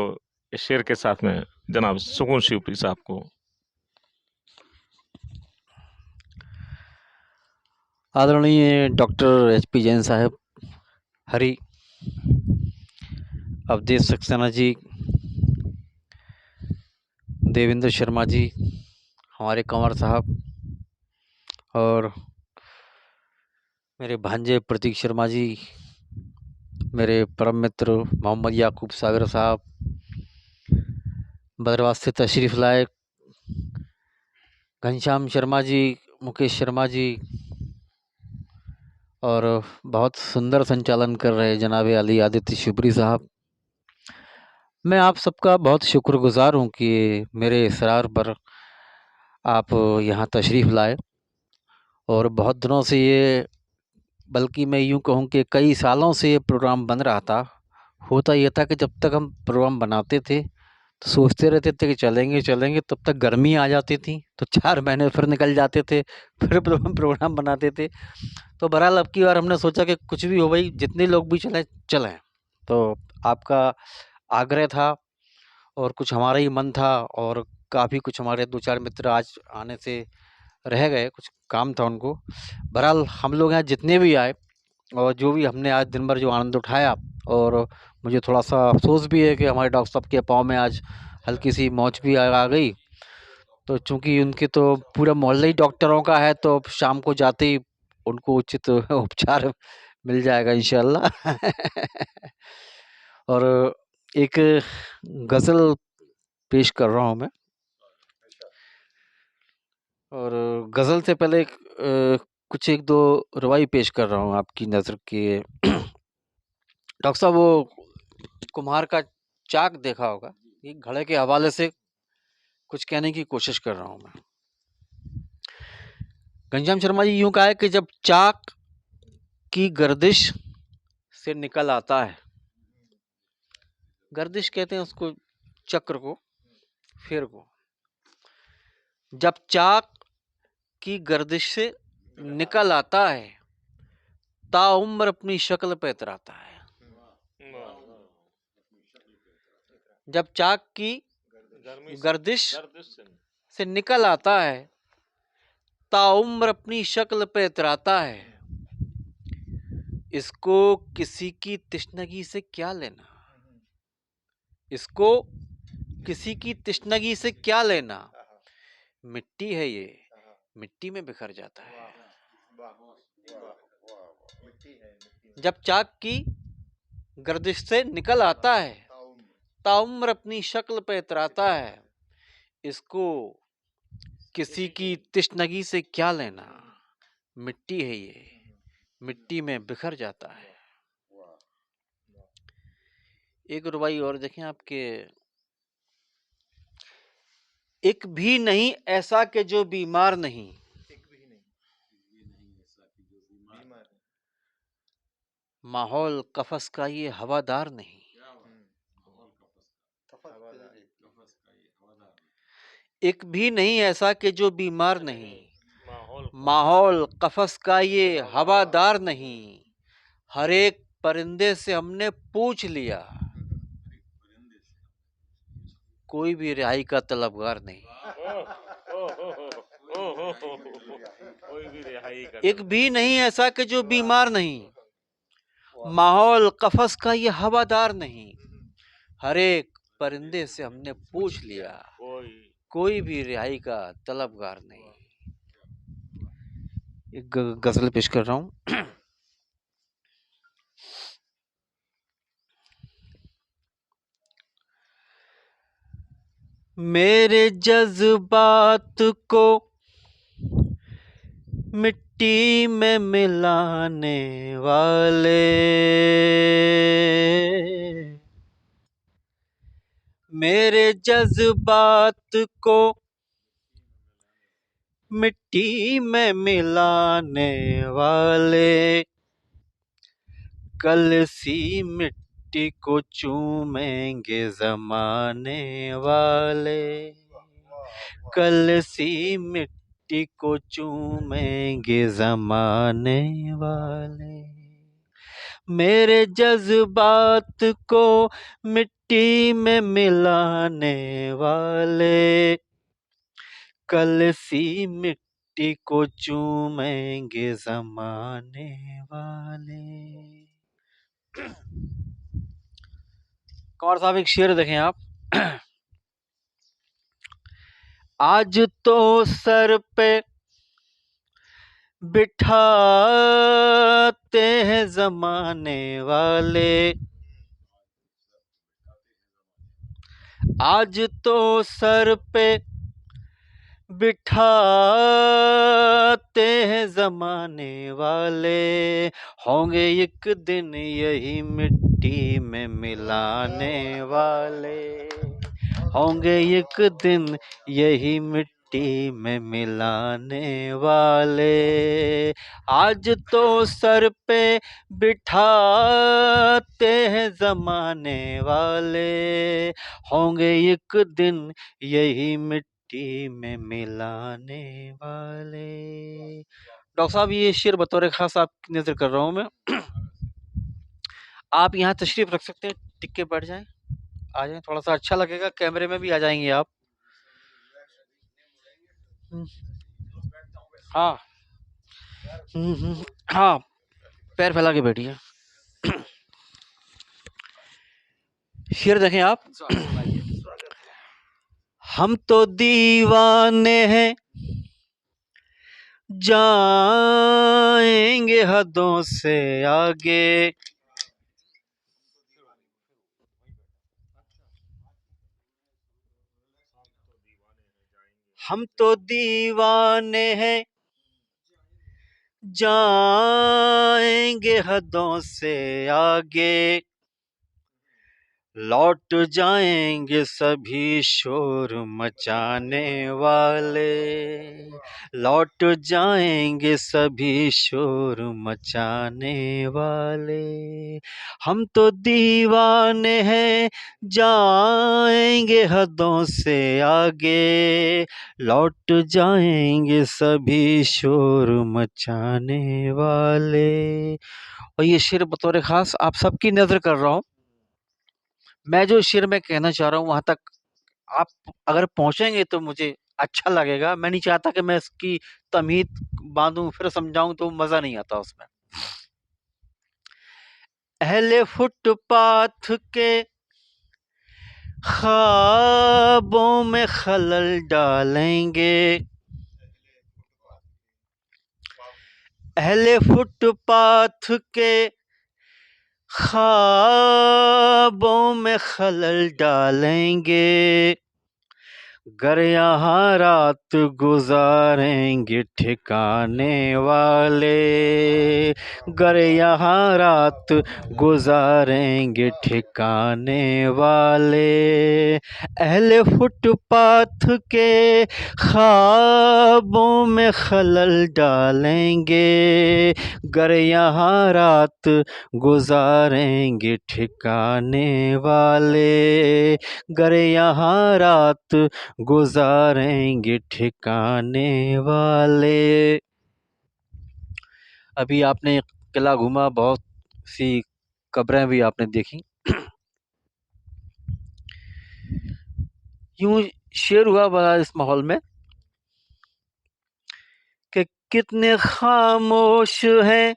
इस शेर के साथ में जनाब सुकून शिवपुरी साहब को। आदरणीय डॉक्टर HP जैन साहब, हरि, अवधेश सक्सेना जी, देवेंद्र शर्मा जी, हमारे कंवर साहब, और मेरे भांजे प्रतीक शर्मा जी, मेरे परम मित्र मोहम्मद याकूब सागर साहब, बदरवास से तशरीफ़ लाए घनश्याम शर्मा जी, मुकेश शर्मा जी, और बहुत सुंदर संचालन कर रहे जनाब अली आदित्य शिवपुरी साहब। मैं आप सबका बहुत शुक्रगुजार हूँ कि मेरे इसरार पर आप यहाँ तशरीफ़ लाए। और बहुत दिनों से ये, बल्कि मैं यूँ कहूँ कि कई सालों से ये प्रोग्राम बन रहा था। होता ये था कि जब तक हम प्रोग्राम बनाते थे तो सोचते रहते थे कि चलेंगे चलेंगे, तब तक गर्मी आ जाती थी तो 4 महीने फिर निकल जाते थे, फिर प्रोग्राम बनाते थे। तो बहरहाल अब की बार हमने सोचा कि कुछ भी हो भाई, जितने लोग भी चलें। तो आपका आग्रह था और कुछ हमारा ही मन था, और काफ़ी कुछ हमारे 2-4 मित्र आज आने से रह गए, कुछ काम था उनको। बहरहाल हम लोग यहाँ जितने भी आए और जो भी हमने आज दिन भर जो आनंद उठाया, और मुझे थोड़ा सा अफसोस भी है कि हमारे डॉक्टर साहब के पाँव में आज हल्की सी मौच भी आ गई। तो चूँकि उनके तो पूरा मोहल्ला ही डॉक्टरों का है, तो शाम को जाते ही उनको उचित उपचार मिल जाएगा इंशाल्लाह। और एक गज़ल पेश कर रहा हूँ मैं। और गज़ल से पहले कुछ 1-2 रवाई पेश कर रहा हूँ आपकी नज़र के। डॉक्टर साहब, वो कुम्हार का चाक देखा होगा, ये घड़े के हवाले से कुछ कहने की कोशिश कर रहा हूँ मैं। घनश्याम शर्मा जी यूँ कहा है कि जब चाक की गर्दिश से निकल आता है, गर्दिश कहते हैं उसको, चक्र को, फेर को। जब चाक की गर्दिश से निकल आता है, ताउम्र अपनी शक्ल पे इतराता है। जब चाक की गर्दिश गर्दिश से से निकल आता है, ताउम्र अपनी शक्ल पे इतराता है। इसको किसी की तिश्नगी से क्या लेना, इसको किसी की तिश्नगी से क्या लेना, मिट्टी है ये, मिट्टी में बिखर जाता है। जब चाक की गर्दिश से निकल आता है, ताउम्र अपनी शक्ल पे इतराता है। इसको किसी की तिश्नगी से क्या लेना, मिट्टी है ये, मिट्टी में बिखर जाता है। एक रुबाई और देखें आपके। एक भी नहीं ऐसा कि जो बीमार नहीं, माहौल कफस का ये हवादार नहीं। एक भी नहीं ऐसा कि जो बीमार नहीं, माहौल कफस का ये हवादार नहीं। हर एक परिंदे से हमने पूछ लिया, कोई भी रिहाई का तलबगार नहीं। कोई भी रिहाई का एक भी नहीं ऐसा कि जो बीमार नहीं, माहौल कफस का ये हवादार नहीं। हर एक परिंदे से हमने पूछ लिया, कोई भी रिहाई का तलबगार नहीं। एक गजल पेश कर रहा हूं। मेरे जज्बात को मिट्टी में मिलाने वाले, मेरे जज्बात को मिट्टी में मिलाने वाले, कल सी मिट्टी को चूमेंगे ज़माने वाले, कल सी मिट्टी को चूमेंगे ज़माने वाले। मेरे जज्बात को मिट्टी में मिलाने वाले, कल सी मिट्टी को चूमेंगे ज़माने वाले। कौर साहब एक शेर देखें आप। आज तो सर पे बिठाते हैं ज़माने वाले, आज तो सर पे बिठाते हैं ज़माने वाले, होंगे एक दिन यही मिट्टी में मिलाने वाले, होंगे एक दिन यही मिट्टी में मिलाने वाले। आज तो सर पे बिठाते हैं ज़माने वाले, होंगे एक दिन यही मिट्टी में मिलाने वाले। डॉक्टर साहब ये शेर बतौर खास आपकी नजर कर रहा हूं मैं। आप यहाँ तशरीफ रख सकते हैं, टिक के बैठ जाएं, आ जाएं, थोड़ा सा अच्छा लगेगा, कैमरे में भी आ जाएंगे आप। हाँ हाँ, पैर फैला के बैठिए। शेर देखें आप। हम तो दीवाने हैं, जाएंगे हदों से आगे, हम तो दीवाने हैं, जाएंगे हदों से आगे, लौट जाएंगे सभी शोर मचाने वाले, लौट जाएंगे सभी शोर मचाने वाले। हम तो दीवाने हैं, जाएंगे हदों से आगे, लौट जाएंगे सभी शोर मचाने वाले। और ये शेर बतौर खास आप सबकी नजर कर रहा हूं। मैं जो शेर में कहना चाह रहा हूँ वहाँ तक आप अगर पहुँचेंगे तो मुझे अच्छा लगेगा। मैं नहीं चाहता कि मैं इसकी तमहीद बाँधूँ फिर समझाऊँ तो मज़ा नहीं आता उसमें। अहले फुटपाथ के ख्वाबों में खलल डालेंगे, अहले फुटपाथ के ख्वाबों में खलल डालेंगे, गर यहाँ रात गुजारेंगे ठिकाने वाले, गर यहाँ रात गुजारेंगे ठिकाने वाले, अहले फुटपाथ के ख्वाबों में खलल डालेंगे, गर यहाँ रात गुजारेंगे ठिकाने वाले, गर यहाँ रात गुजारेंगे ठिकाने वाले। अभी आपने किला घूमा, बहुत सी कब्रें भी आपने देखी। यूं शेर हुआ बड़ा इस माहौल में कि कितने खामोश हैं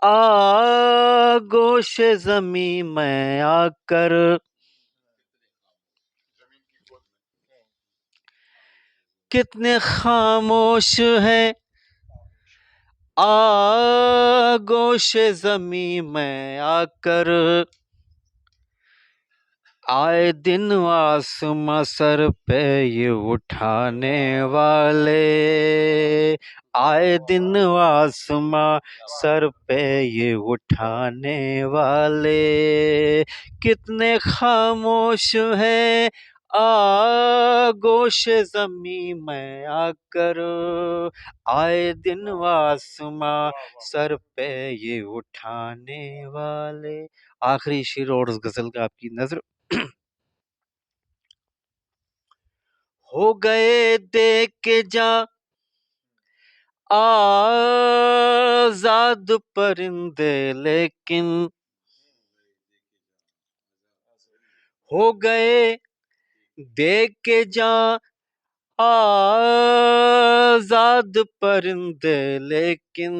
आगोश ज़मीं में आकर, कितने खामोश हैं आगोश ज़मीं में आकर, आए दिन आसमां सर पे ये उठाने वाले, आए दिन आसमां सर पे ये उठाने वाले, कितने खामोश हैं आगोश ज़मीं में आकर, आए दिन आसमां सर पे ये उठाने वाले। आखिरी शेर और उस गज़ल का आपकी नज़र। हो गए देख के जा आजाद परिंदे, लेकिन हो गए देख के जा आजाद परिंदे, लेकिन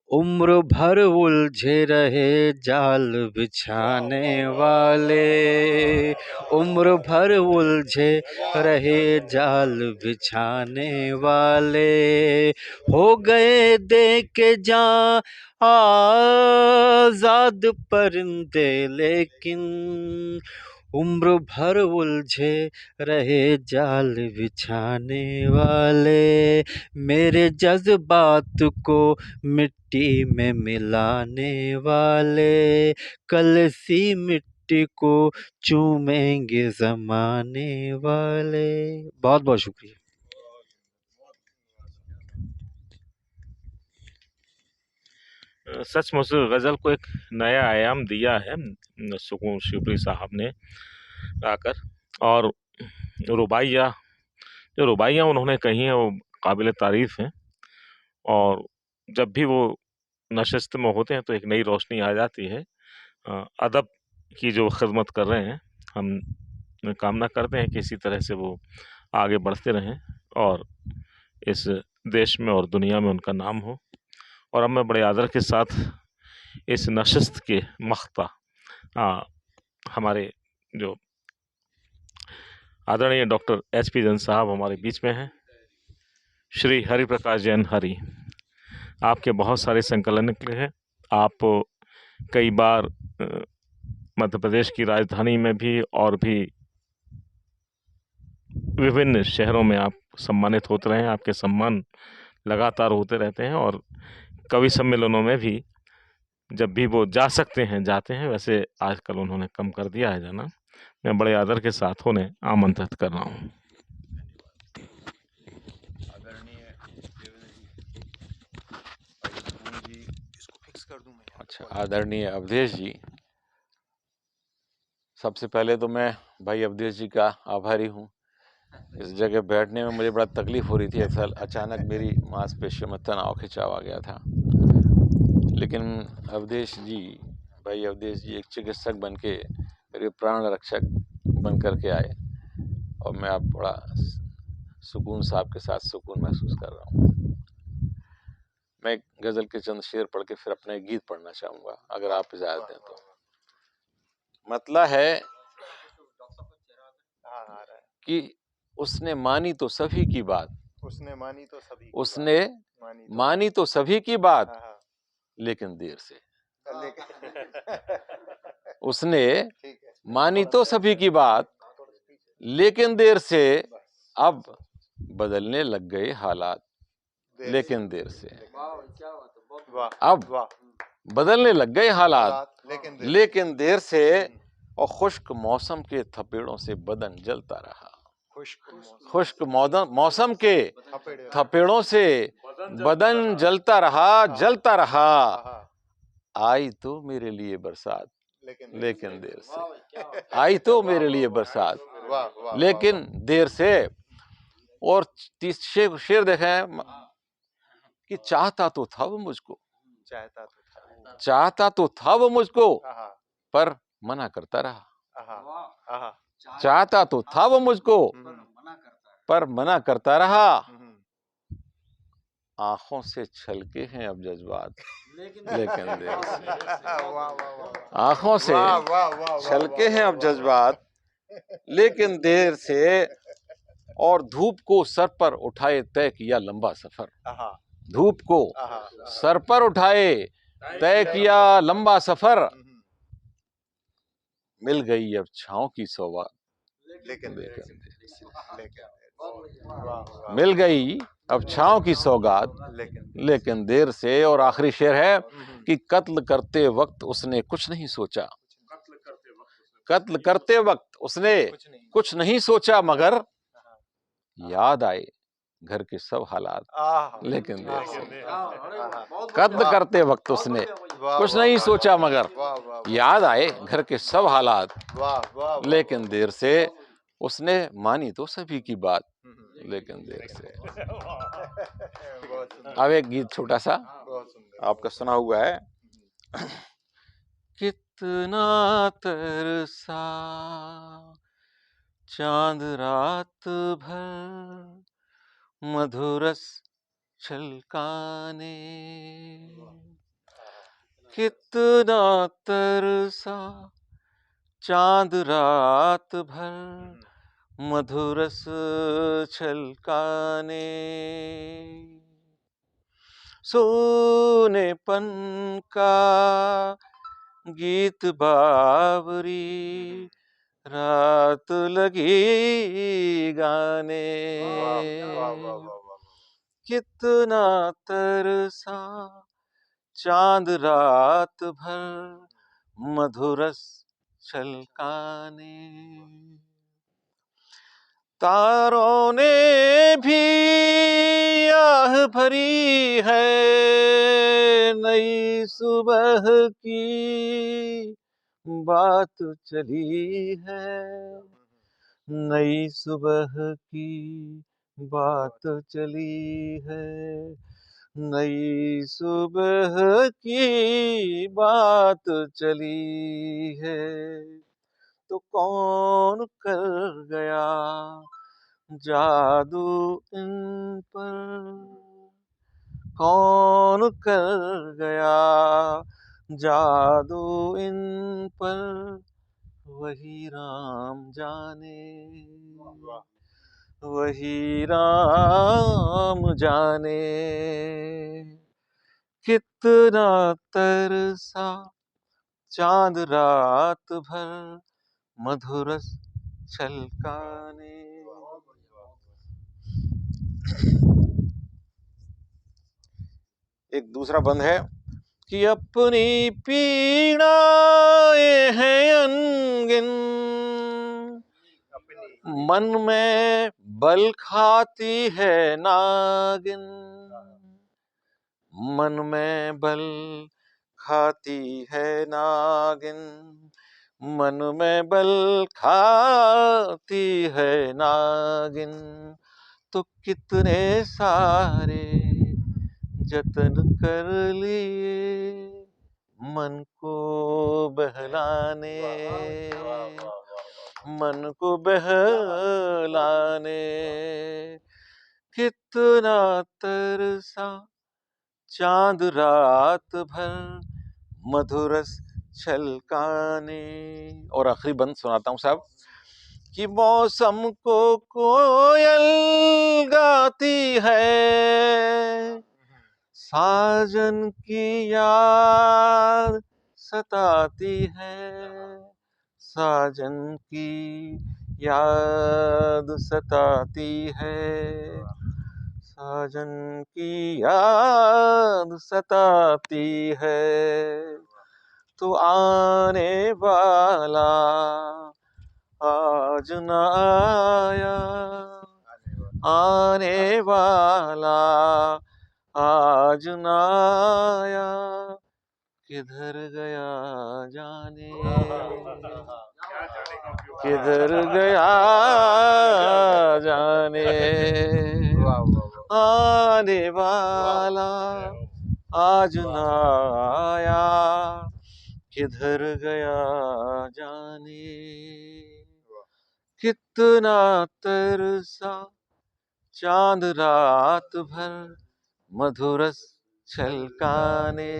उम्र भर उलझे रहे जाल बिछाने वाले, उम्र भर उलझे रहे जाल बिछाने वाले, हो गए देख के जा आजाद परिंदे, लेकिन उम्र भर उलझे रहे जाल बिछाने वाले, मेरे जज्बात को मिट्टी में मिलाने वाले, कल सी मिट्टी को चूमेंगे ज़माने वाले। बहुत बहुत शुक्रिया। सचमुच गज़ल को एक नया आयाम दिया है सुकून शिवपुरी साहब ने आकर, और जो रुबाइयाँ उन्होंने कही हैं वो काबिल तारीफ़ हैं, और जब भी वो नशिस्त में होते हैं तो एक नई रोशनी आ जाती है। अदब की जो खिदमत कर रहे हैं, हम कामना करते हैं कि इसी तरह से वो आगे बढ़ते रहें और इस देश में और दुनिया में उनका नाम हो। और अब मैं बड़े आदर के साथ इस नशिस्त के मख्ता हमारे जो आदरणीय डॉक्टर HP जैन साहब हमारे बीच में हैं। श्री हरि प्रकाश जैन हरि, आपके बहुत सारे संकलन निकले हैं। आप कई बार मध्य प्रदेश की राजधानी में भी और भी विभिन्न शहरों में आप सम्मानित होते रहे हैं। आपके सम्मान लगातार होते रहते हैं और कवि सम्मेलनों में भी जब भी वो जा सकते हैं जाते हैं। वैसे आजकल उन्होंने कम कर दिया है जाना। मैं बड़े आदर के साथ उन्हें आमंत्रित कर रहा हूँ। अच्छा, आदरणीय अवधेश जी, सबसे पहले तो मैं भाई अवधेश जी का आभारी हूँ। इस जगह बैठने में मुझे बड़ा तकलीफ हो रही थी। अचानक मेरी मांसपेशियों में तनाव खिंचाव आ गया था, लेकिन अवधेश जी भाई अवधेश जी एक चिकित्सक बन के मेरे प्राण रक्षक बन करके आए और मैं अब बड़ा सुकून साहब के साथ सुकून महसूस कर रहा हूँ। मैं गजल के चंद शेर पढ़ के फिर अपना एक गीत पढ़ना चाहूंगा, अगर आप इजाजत दें तो। मतलब है कि उसने मानी तो सभी की बात, उसने मानी तो सभी की उसने बात, मानी तो सभी की बात, लेकिन देर से। उसने मानी तो सभी की बात, लेकिन देर से। अब बदलने लग गए हालात, लेकिन देर से। अब बदलने लग गए हालात, लेकिन देर से। और खुश्क मौसम के थपेड़ों से बदन जलता रहा। खुश्क मौसम के थपेड़ों से बदन जलता रहा, जलता रहा। आई तो मेरे लिए बरसात, लेकिन देर से। आई तो मेरे लिए बरसात, लेकिन देर से। और शेर देखें कि चाहता तो था वो मुझको, चाहता तो था वो मुझको, पर मना करता रहा। चाहता तो था वो मुझको, पर मना करता रहा। आंखों से छलके हैं अब जज्बात, लेकिन देर से। आंखों से छलके हैं अब जज्बात, लेकिन देर से। और धूप को सर पर उठाए तय किया लंबा सफर, धूप को सर पर उठाए तय किया लंबा सफर। मिल गई अब छांव की सौगात, लेकिन देर से। मिल गई अब छांव की सौगात, लेकिन देर से। और आखिरी शेर है कि कत्ल करते वक्त उसने कुछ नहीं सोचा, कत्ल करते वक्त उसने कुछ नहीं सोचा, मगर याद आए घर के सब हालात, लेकिन देर से। कत्ल करते वक्त उसने कुछ नहीं सोचा, मगर याद आए घर के सब हालात, लेकिन देर से। उसने मानी तो सभी की बात, लेकिन देर से। अब एक गीत छोटा सा आपका सुना हुआ है। कितना तरसा चांद रात भर मधुरस छलकाने, कितना तरसा चांद रात भर मधुरस छलकाने। सोनेपन का गीत बावरी रात लगी गाने, कितना तरसा चांद रात भर मधुरस छलकाने। तारों ने भी आह भरी है नई सुबह की बात चली है, नई सुबह की बात चली है, नई सुबह की बात चली है। तो कौन कर गया जादू इन पर, कौन कर गया जादू इन पर, वही राम जाने, वही राम जाने। कितना तरसा चांद रात भर मधुरस छलकाने। एक दूसरा बंद है कि अपनी पीड़ाएं हैं अनगिन, मन में बल खाती है नागिन, मन में बल खाती है नागिन, मन में बल खाती है नागिन। तो कितने सारे जतन कर लिए, मन को बहलाने, मन को बहलाने कितना तरसा चांद रात भर मधुरस छलकाने। और आखिरी बंद सुनाता हूँ साहब कि मौसम को कोयल गाती है, साजन की याद सताती है, साजन की याद सताती है, साजन की याद सताती है। तो आने वाला आज न आया, आने वाला आज न आया, किधर गया जाने, किधर गया जाने। आने वाला आज न आया, किधर गया जाने। कितना तरसा चांद रात भर मधुरस छलकाने,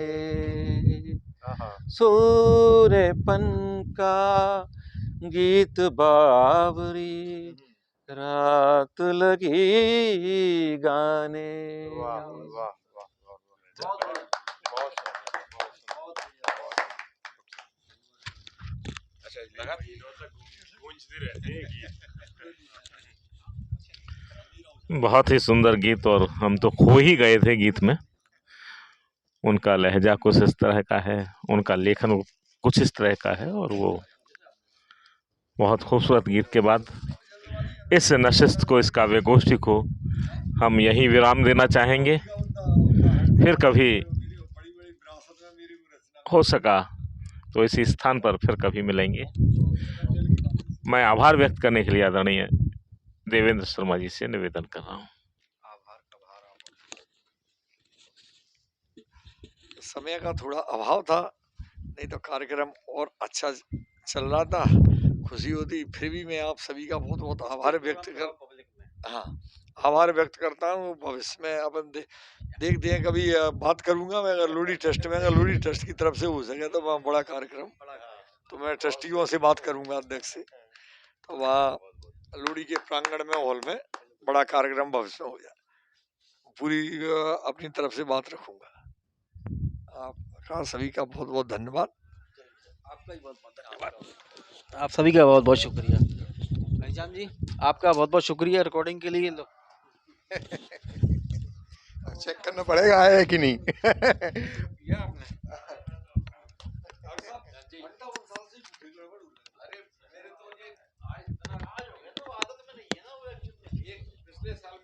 सूरेपन का गीत बावरी रात लगी गाने। बहुत ही सुंदर गीत, और हम तो खो ही गए थे गीत में। उनका लहजा कुछ इस तरह का है, उनका लेखन कुछ इस तरह का है, और वो बहुत खूबसूरत गीत के बाद इस नशिस्त को, इस काव्य गोष्ठी को हम यहीं विराम देना चाहेंगे। फिर कभी हो सका तो इसी स्थान पर फिर कभी मिलेंगे। मैं आभार व्यक्त करने के लिए आदरणीय देवेंद्र शर्मा जी से निवेदन कर रहा हूँ। समय का थोड़ा अभाव था, नहीं तो कार्यक्रम और अच्छा चल रहा था, खुशी होती। फिर भी मैं आप सभी का बहुत बहुत आभार व्यक्त करता हूँ। भविष्य में अपन देखते हैं, कभी बात करूंगा मैं अगर लोडी ट्रस्ट में, अगर लोडी ट्रस्ट की तरफ से हो सके तो वहाँ बड़ा कार्यक्रम, तो मैं ट्रस्टियों से बात करूंगा, अध्यक्ष से, तो वहाँ लोडी के प्रांगण में, हॉल में बड़ा कार्यक्रम भविष्य में हो जाए। पूरी अपनी तरफ से बात रखूंगा। आपका सभी का बहुत बहुत धन्यवाद। आपका भी बहुत बहुत धन्यवाद। आप सभी का बहुत बहुत शुक्रिया। घनश्याम जी, आपका बहुत बहुत शुक्रिया रिकॉर्डिंग के लिए। लो चेक करना पड़ेगा है कि नहीं। पिछले साल